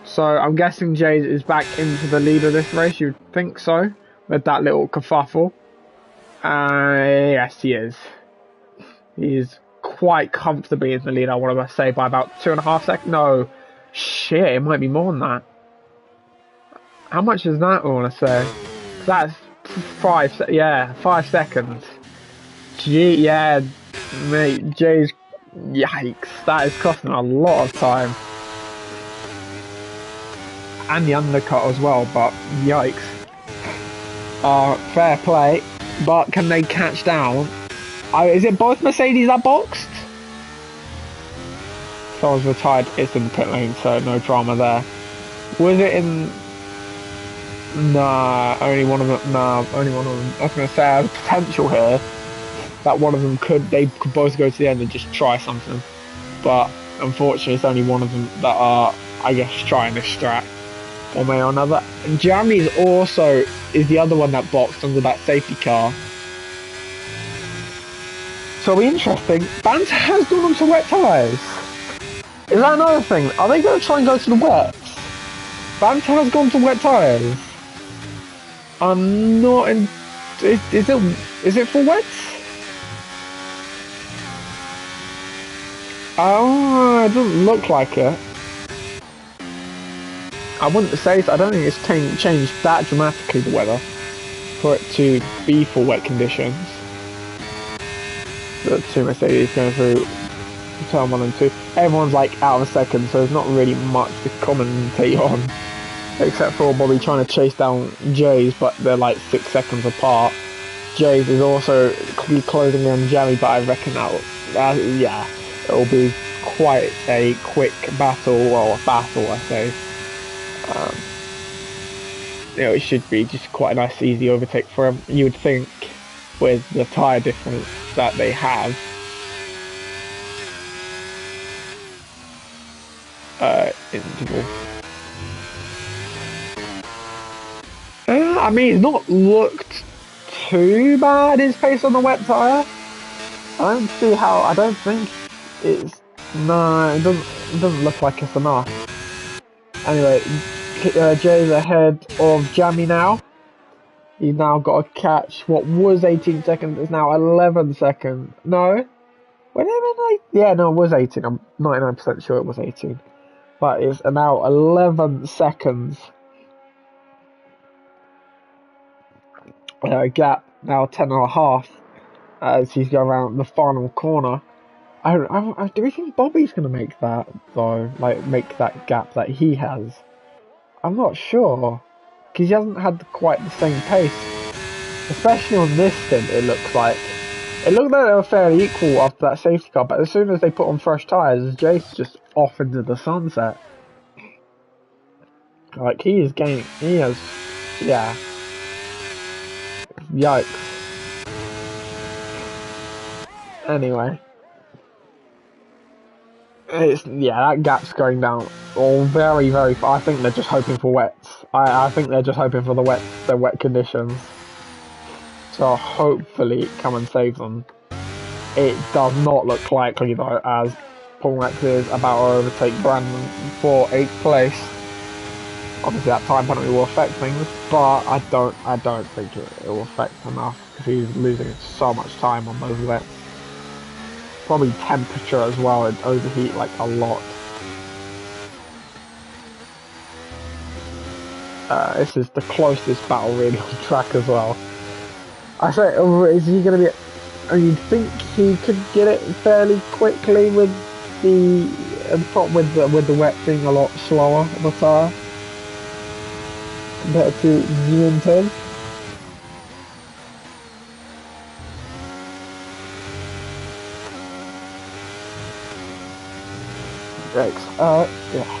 So I'm guessing Jay is back into the lead of this race. You'd think so, with that little kerfuffle. Yes, he is. He's quite comfortably in the lead, I want to say, by about 2.5 seconds. No, shit, it might be more than that. How much is that, I want to say? That's 5 seconds. Gee, yeah, mate, Jay's... Yikes, that is costing a lot of time. And the undercut as well, but yikes. Fair play, but can they catch down? Is it both Mercedes that boxed? Someone's retired, it's in the pit lane, so no drama there. Was it in... Nah, only one of them. Nah, only one of them. I was going to say, I have potential here that one of them they could both go to the end and just try something. But unfortunately, it's only one of them that are, I guess, trying this strat one way or another. And Jeremy's also is the other one that boxed under that safety car. So it'll be interesting. Banter has gone on to wet tyres. Is that another thing? Are they going to try and go to the wets? Banter has gone to wet tyres. I'm not in... Is it for wets? Oh, it doesn't look like it. I wouldn't say so. I don't think it's changed that dramatically, the weather, for it to be for wet conditions. The two Mercedes going through turn 1 and 2. Everyone's like out of a second, so there's not really much to commentate on. Except for Bobby trying to chase down Jay's, but they're like 6 seconds apart. Jay's is also closing in on Jeremy, but I reckon yeah, it'll be quite a quick battle, or a battle, I say. It should be just quite a nice, easy overtake for him. You would think, with the tyre difference that they have. Interval. I mean, it's not looked too bad, his pace on the wet tyre. I don't see how, I don't think it's, no, it doesn't look like it's enough. Anyway, Jay's ahead of Jamie now. He's now got to catch what was 18 seconds, it's now 11 seconds. No? Wait a minute, yeah, no, it was 18. I'm 99% sure it was 18. But it's now 11 seconds. Gap now 10.5 as he's going around the final corner. Do we think Bobby's going to make that, though? Like, make that gap that he has? I'm not sure. Because he hasn't had quite the same pace. Especially on this stint, it looks like. It looked like they were fairly equal after that safety car, but as soon as they put on fresh tyres, Jace just off into the sunset. Like, he has, yeah. Yikes. Anyway. That gap's going down very, very far. I think they're just hoping for wets. I think they're just hoping for the wet conditions. So hopefully come and save them. It does not look likely though, as Paul Max is about to overtake Brandon for 8th place. Obviously that time penalty will affect things, but I don't think it will affect enough because he's losing so much time on those wets. Probably temperature as well, and overheat like a lot. This is the closest battle really on track as well. I say, is he going to be... you'd think he could get it fairly quickly with with the wet being a lot slower on the tyre compared to Newton. Yeah.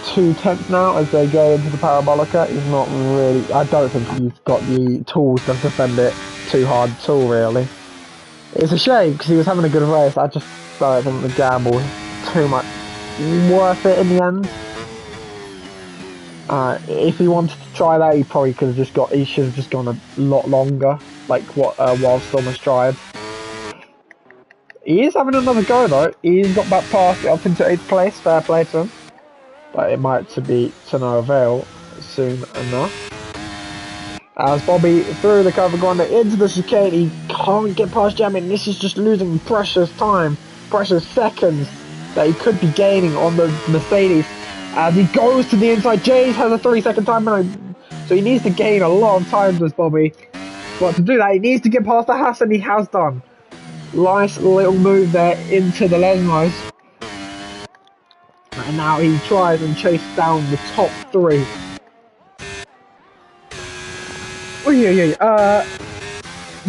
2/10 now as they go into the Parabolica. He's not really... I don't think he's got the tools to defend it too hard at all, really. It's a shame, because he was having a good race. I just don't think the gamble was too much worth it in the end. If he wanted to try that, he probably could have just got. He should have just gone a lot longer, like what Wildstorm has tried. He is having another go though. He's got back past it up into 8th place. Fair play to him, but it might be to no avail soon enough. As Bobby through the cover grande into the chicane, he can't get past Jamie. This is just losing precious time, precious seconds that he could be gaining on the Mercedes. As he goes to the inside, Jays has a 3-second time limit, so he needs to gain a lot of time, does Bobby. But to do that, he needs to get past the Haas, and he has done. Nice little move there into the Lesmos. And now he tries and chases down the top 3. Oh yeah.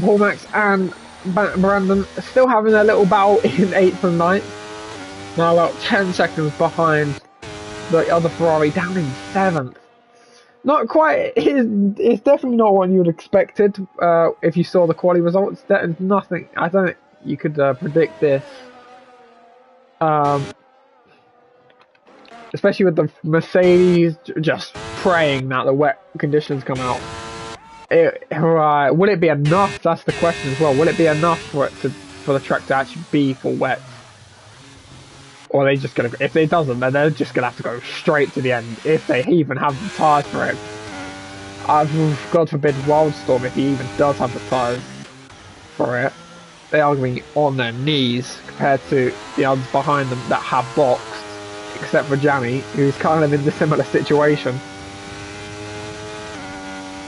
Paul Max and Brandon still having a little battle in 8th and 9th. Now about 10 seconds behind the other Ferrari, down in 7th. Not quite. It's definitely not what you would expected if you saw the quali results. There's nothing. I don't think you could predict this. Especially with the Mercedes just praying that the wet conditions come out. Will it be enough? That's the question as well. Will it be enough for the track to actually be for wet? Or are they just gonna? If it doesn't, then they're just gonna have to go straight to the end. If they even have the tyres for it. God forbid Wildstorm, if he even does have the tyres for it, they are going to be on their knees compared to the others behind them that have boxed, except for Jamie, who's kind of in the similar situation.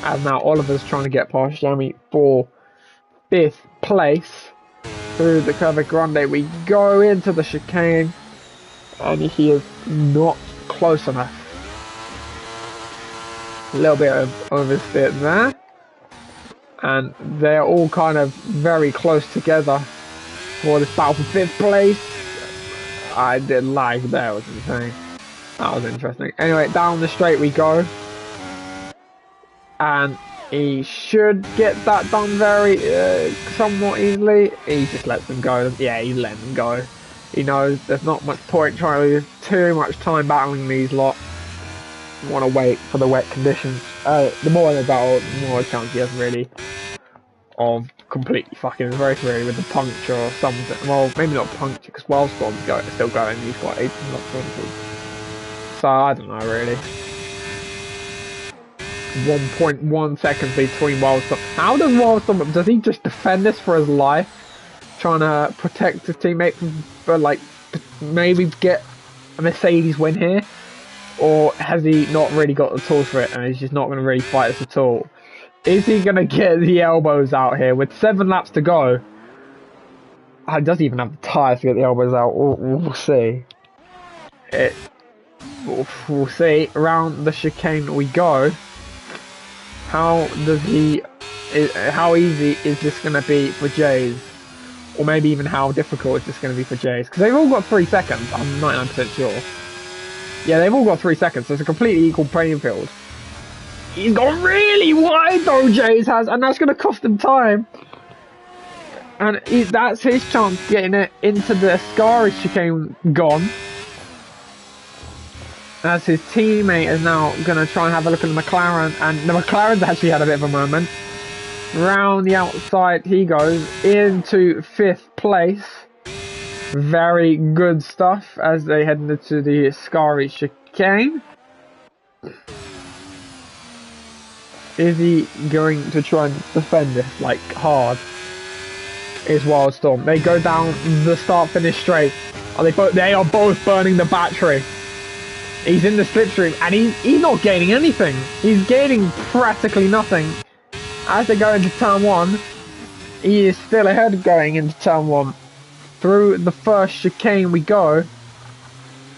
And now Oliver's trying to get past Jamie for 5th place. Through the Curva Grande we go into the chicane, and he is not close enough. A little bit of oversteer there, and they're all kind of very close together for this battle for 5th place. I did lag there, was insane. That was interesting. Anyway, down the straight we go, and he should get that done very somewhat easily. He just lets them go. Yeah, he's letting them go. He knows there's not much point trying to lose too much time battling these lot. Want to wait for the wet conditions. The more they battle, the more chance he has really of completely fucking his race really with the puncture or something. Well, maybe not puncture because Wildstorm's still going. He's got 18 laps. So I don't know really. 1.1 seconds between Wildstorm. How does Wildstorm? Does he just defend this for his life, trying to protect his teammate for like maybe get a Mercedes win here? Or has he not really got the tools for it and he's just not going to really fight this at all? Is he going to get the elbows out here with 7 laps to go? He doesn't even have the tyres to get the elbows out. We'll see. We'll see. Around the chicane we go. How easy is this going to be for Jays? Or maybe even how difficult is this going to be for Jays? Because they've all got 3 seconds, I'm 99% sure. Yeah, they've all got 3 seconds, so it's a completely equal playing field. He's gone really wide though, Jays has, and that's going to cost him time. And that's his chance getting it into the Ascari chicane gone. As his teammate is now going to try and have a look at the McLaren, and the McLaren's actually had a bit of a moment. Round the outside he goes into 5th place. Very good stuff as they head into the Ascari chicane. Is he going to try and defend this like hard? Is Wildstorm. They go down the start-finish straight. They are both burning the battery. He's in the slipstream and he's not gaining anything. He's gaining practically nothing. As they go into turn 1, he is still ahead going into turn 1. Through the first chicane we go.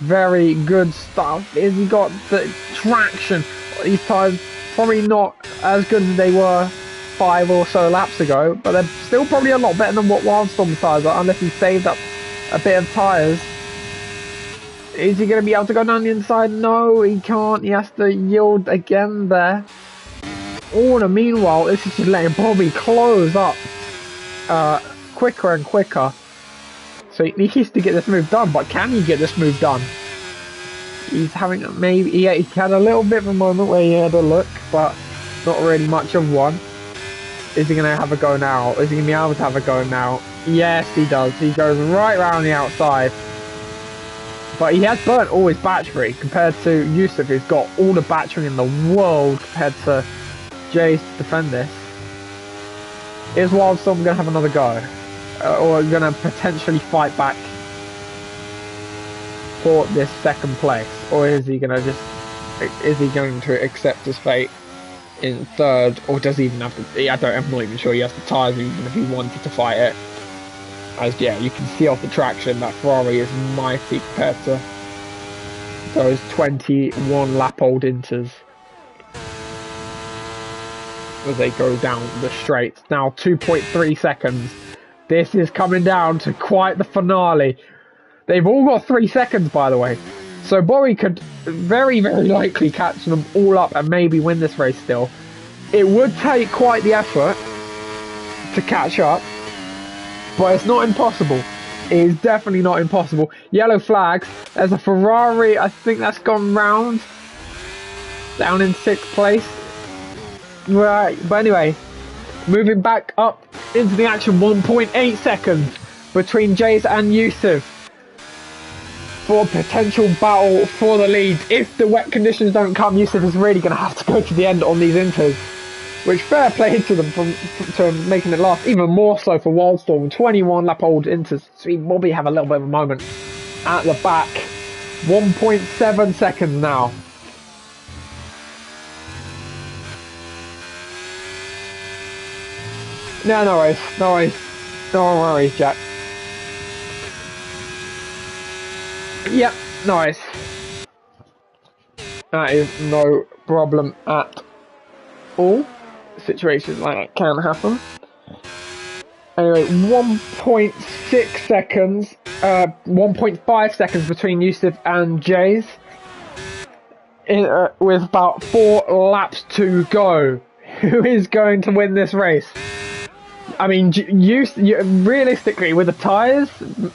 Very good stuff. Is he got the traction? These tyres probably not as good as they were 5 or so laps ago, but they're still probably a lot better than what Wildstorm's tyres are, unless he saved up a bit of tyres. Is he going to be able to go down the inside? No, he can't. He has to yield again there. All the meanwhile, this is just letting Bobby close up quicker and quicker. So he needs to get this move done, but can he get this move done? He's having maybe he had a little bit of a moment where he had a look, but not really much of one. Is he gonna have a go now? Is he gonna be able to have a go now? Yes, he does. He goes right round the outside. But he has burnt all his battery compared to Yusuf, who's got all the battery in the world compared to Jay's to defend this. Is Wildstorm going to have another go? Or going to potentially fight back for this second place? Or is he going to accept his fate in third? Or does he even have to... I'm not even sure he has the tyres even if he wanted to fight it. As yeah, you can see off the traction that Ferrari is mighty compared to those 21 lap old Inters as they go down the straight. Now 2.3 seconds. This is coming down to quite the finale. They've all got 3 seconds, by the way, so Bobby could very, very likely catch them all up and maybe win this race still. It would take quite the effort to catch up, but it's not impossible. It is definitely not impossible. Yellow flags. There's a Ferrari, I think that's gone round. Down in 6th place. Right, but anyway, moving back up into the action. 1.8 seconds between Jace and Yusuf for a potential battle for the lead. If the wet conditions don't come, Yusuf is really going to have to go to the end on these Inters. Which fair play to them to making it last. Even more so for Wildstorm. 21 lap old Inters. See Bobby have a little bit of a moment at the back. 1.7 seconds now. No worries. No worries. No worries, Jack. Yep, nice. That is no problem at all. Situations like that can happen. Anyway, 1.6 seconds, 1.5 seconds between Yusuf and Jays, with about 4 laps to go. Who is going to win this race? I mean, realistically, with the tyres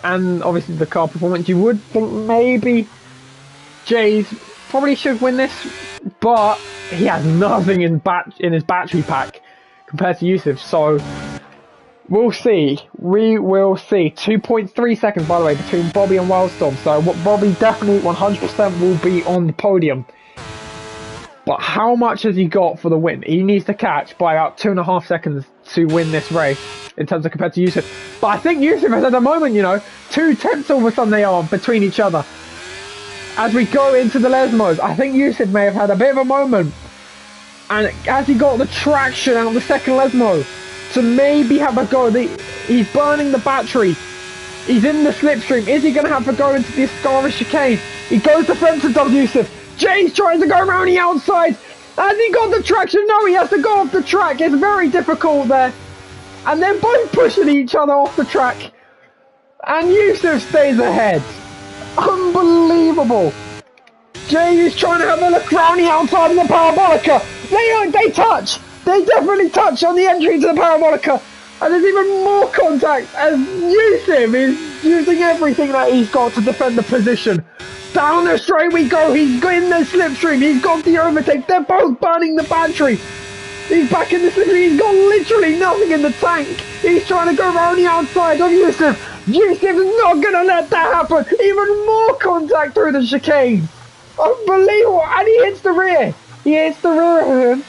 and obviously the car performance, you would think maybe Jays probably should win this, but he has nothing in his battery pack compared to Yusuf, so we'll see. We will see. 2.3 seconds, by the way, between Bobby and Wildstorm, so Bobby definitely 100% will be on the podium. But how much has he got for the win? He needs to catch by about 2.5 seconds to win this race in terms of compared to Yusuf. But I think Yusuf has at the moment, 2/10 all of a sudden they are between each other. As we go into the Lesmos, I think Yusuf may have had a bit of a moment. And has he got the traction out of the second Lesmo to maybe have a go? He's burning the battery. He's in the slipstream. Is he going to have a go into the Ascara chicane? He goes defensive, does Yusuf. Jay's trying to go around the outside. Has he got the traction? No, he has to go off the track. It's very difficult there. And they're both pushing each other off the track. And Yusuf stays ahead. Unbelievable. Jay is trying to have a look around the outside of the Parabolica. They touch. They definitely touch on the entry to the Parabolica. And there's even more contact as Yusuf is using everything that he's got to defend the position. Down the straight we go. He's in the slipstream. He's got the overtake. They're both burning the battery. He's back in the slipstream. He's got literally nothing in the tank. He's trying to go around the outside of Yusuf. Yusuf is not going to let that happen. Even more contact through the chicane. Unbelievable. And he hits the rear. He hits the rear of him.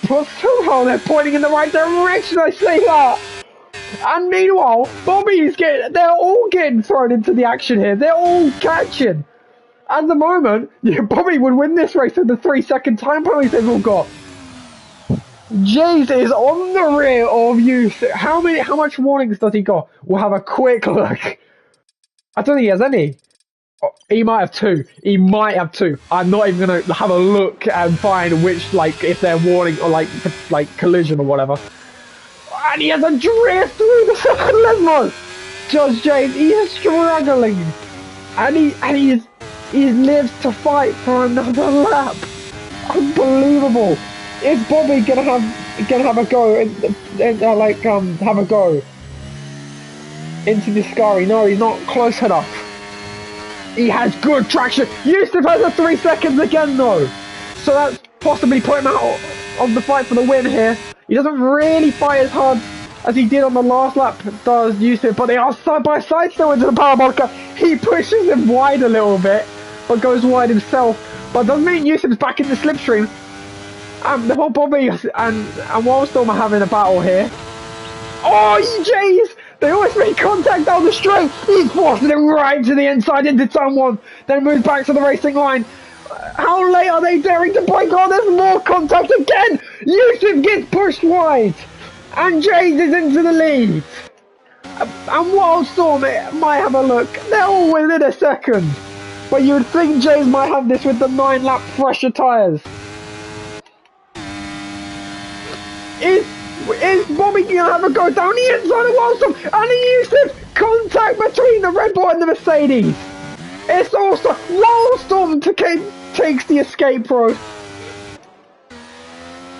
But somehow they're pointing in the right direction, I say that. And meanwhile, they're all getting thrown into the action here. They're all catching. At the moment, Bobby would win this race in the 3-second time penalty they've all got. Jays is on the rear of Yusuf. How much warnings does he got? We'll have a quick look. I don't think he has any. He might have 2. He might have 2. I'm not even going to have a look and find which, if they're warning or like collision or whatever. And he has a drift through the second Lesmo. Judge James, he is struggling. And he lives to fight for another lap. Unbelievable. Is Bobby gonna have a go and have a go into the Ascari? No, he's not close enough. He has good traction. Yusuf has a 3 seconds again though. So that's possibly put him out of the fight for the win here. He doesn't really fight as hard as he did on the last lap, does Yusuf, but they are side by side still into the parabolica. He pushes him wide a little bit, but goes wide himself. But doesn't mean Yusuf's back in the slipstream. The whole Bobby and Wildstorm are having a battle here. Oh, jeez! They always make contact down the straight. He's forcing it right to the inside into someone. Then moves back to the racing line. How late are they daring to break on? There's more contact again. Yusuf gets pushed wide. And Jays is into the lead. And Wildstorm might have a look. They're all within a second. But you would think Jays might have this with the 9-lap fresher tyres. Is Bobby going to have a go down the inside of Wildstorm? And he uses contact between the Red Bull and the Mercedes. It's also Wildstorm takes the escape road.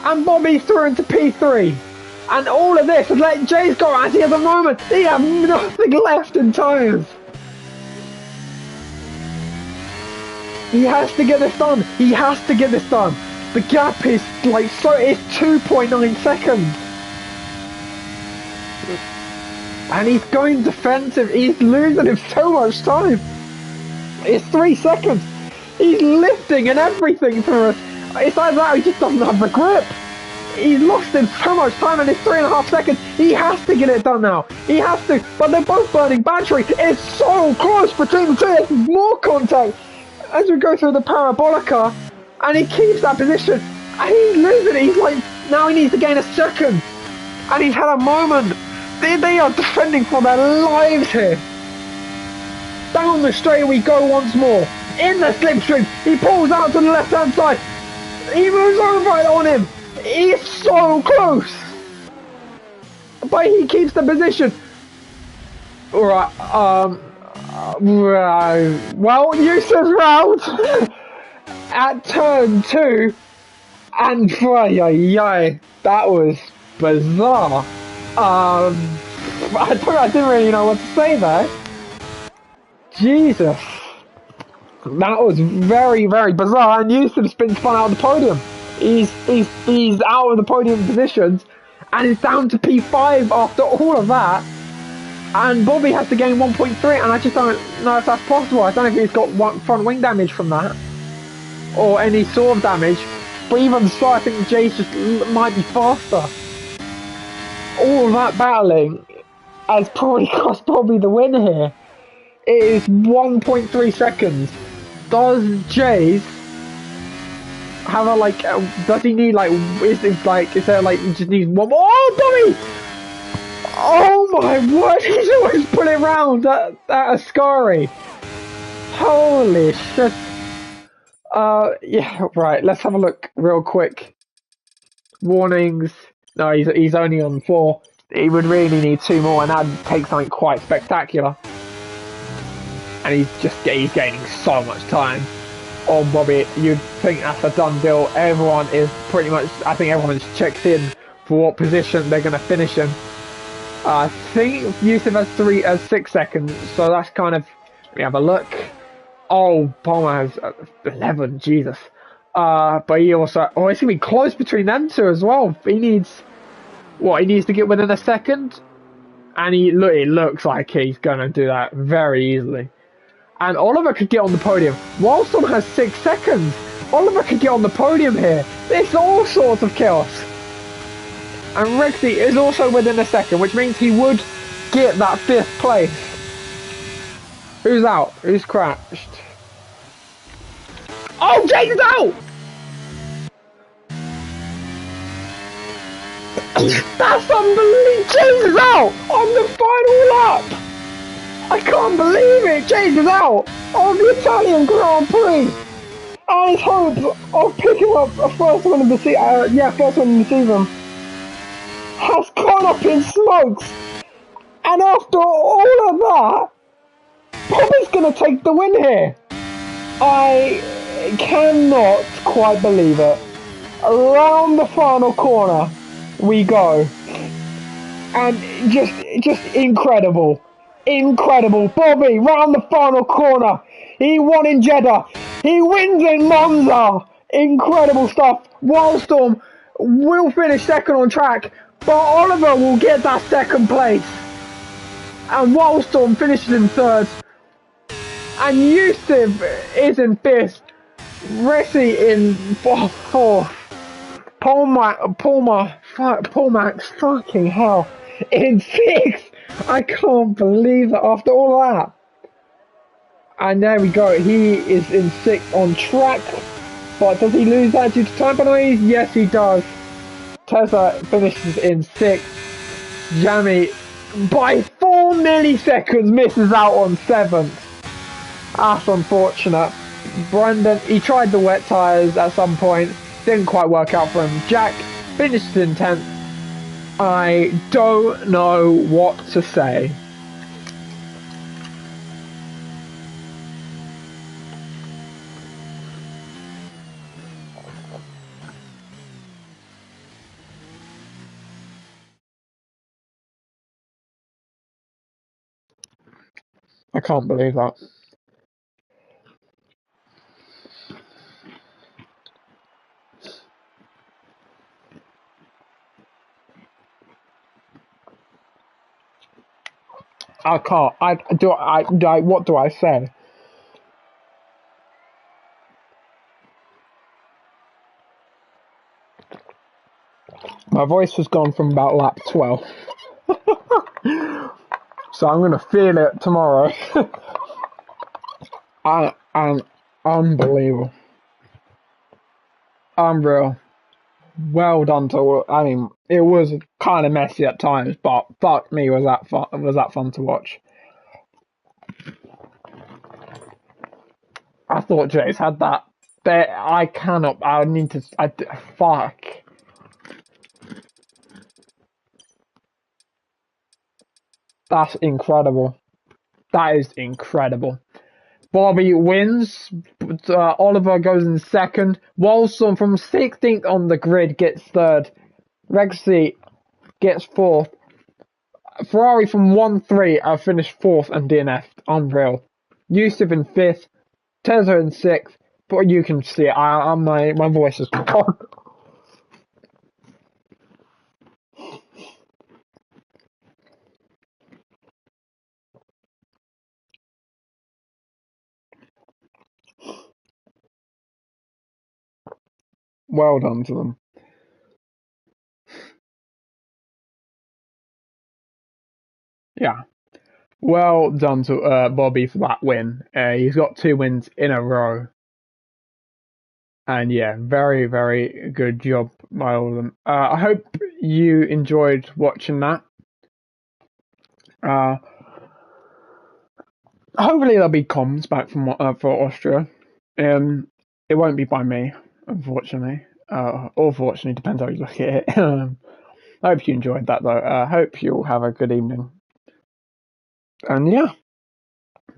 And Bobby's through into P3. And all of this has let Jays go as he at the moment. He has nothing left in tyres. He has to get this done. He has to get this done. The gap is like so. It's 2.9 seconds. And he's going defensive. He's losing him so much time. It's 3 seconds. He's lifting and everything for us. It's like that. He just doesn't have the grip. He's lost in so much time and it's 3.5 seconds. He has to get it done now. He has to. But they're both burning battery. It's so close between the two. There's more contact as we go through the parabolica. And he keeps that position. And he's losing it. He's like, now he needs to gain a second. And he's had a moment. They are defending for their lives here. Down the straight we go once more. In the slipstream. He pulls out to the left-hand side. He moves over on him. He's so close. But he keeps the position. Alright, well, Yusuf's round at turn 2. And that was bizarre. I didn't really know what to say there. Jesus. That was very, very bizarre, and Yusuf's been spun out of the podium. He's out of the podium positions, and he's down to P5 after all of that. And Bobby has to gain 1.3, and I just don't know if that's possible. I don't know if he's got front wing damage from that, or any sort of damage. But even so, I think Jay's just might be faster. All of that battling has probably cost Bobby the win here. It is 1.3 seconds. Does Jays have a does he need is there he just needs one more? Oh, Bobby! Oh my word, he's always put it round at Ascari. Holy shit. Yeah, right, let's have a look real quick. Warnings. No, he's only on 4. He would really need 2 more, and that'd take something quite spectacular. And he's gaining so much time on Bobby. You'd think that's a done deal. Everyone is pretty much, I think everyone's checked in for what position they're going to finish in. I think Yusuf has 6 seconds, so that's kind of, let me have a look. Oh, Palmer has 11, Jesus. But he also, it's going to be close between them two as well. He needs to get within a second. And it looks like he's going to do that very easily. And Oliver could get on the podium. Wildstorm has 6 seconds. Oliver could get on the podium here. It's all sorts of chaos. And Rexy is also within a second, which means he would get that 5th place. Who's out? Who's crashed? Oh, Jake is out! That's unbelievable! James is out on the final lap! I can't believe it! James is out on the Italian Grand Prix! And his hope of picking up a first one of the season has gone up in smokes! And after all of that, Bobby's gonna take the win here! I cannot quite believe it. Around the final corner we go, and just incredible, Bobby round the final corner. He won in Jeddah. He wins in Monza. Incredible stuff. Wildstorm will finish second on track, but Oliver will get that second place. And Wildstorm finishes in third. And Yusuf is in fifth. Resi in fourth. Paul Max, fucking hell, in sixth. I can't believe that after all that. And there we go, he is in sixth on track. But does he lose that due to time penalties? Yes, he does. Tessa finishes in sixth. Jamie, by 4 milliseconds, misses out on seventh. That's unfortunate. Brandon, he tried the wet tyres at some point. Didn't quite work out for him. Jack finishes in 10th. I don't know what to say. I can't believe that. I can't. What do I say? My voice has gone from about lap 12. So I'm going to feel it tomorrow. And unbelievable. Unreal. Well done to, I mean, it was kind of messy at times, but fuck me, was that fun to watch. I thought Jace had that. But I cannot, fuck. That's incredible. That is incredible. Bobby wins. Oliver goes in second. Walson from 16th on the grid gets third. Rexy gets fourth. Ferrari from 1-3 finished fourth and DNF'd. Unreal. Yusuf in fifth. Tezza in sixth. But you can see it. My voice is gone. Well done to them. Yeah. Well done to Bobby for that win. He's got 2 wins in a row. And yeah, very, very good job by all of them. I hope you enjoyed watching that. Hopefully there'll be comms back from for Austria. It won't be by me, unfortunately. Or fortunately, depends how you look at it. I hope you enjoyed that though. I hope you'll have a good evening. And yeah.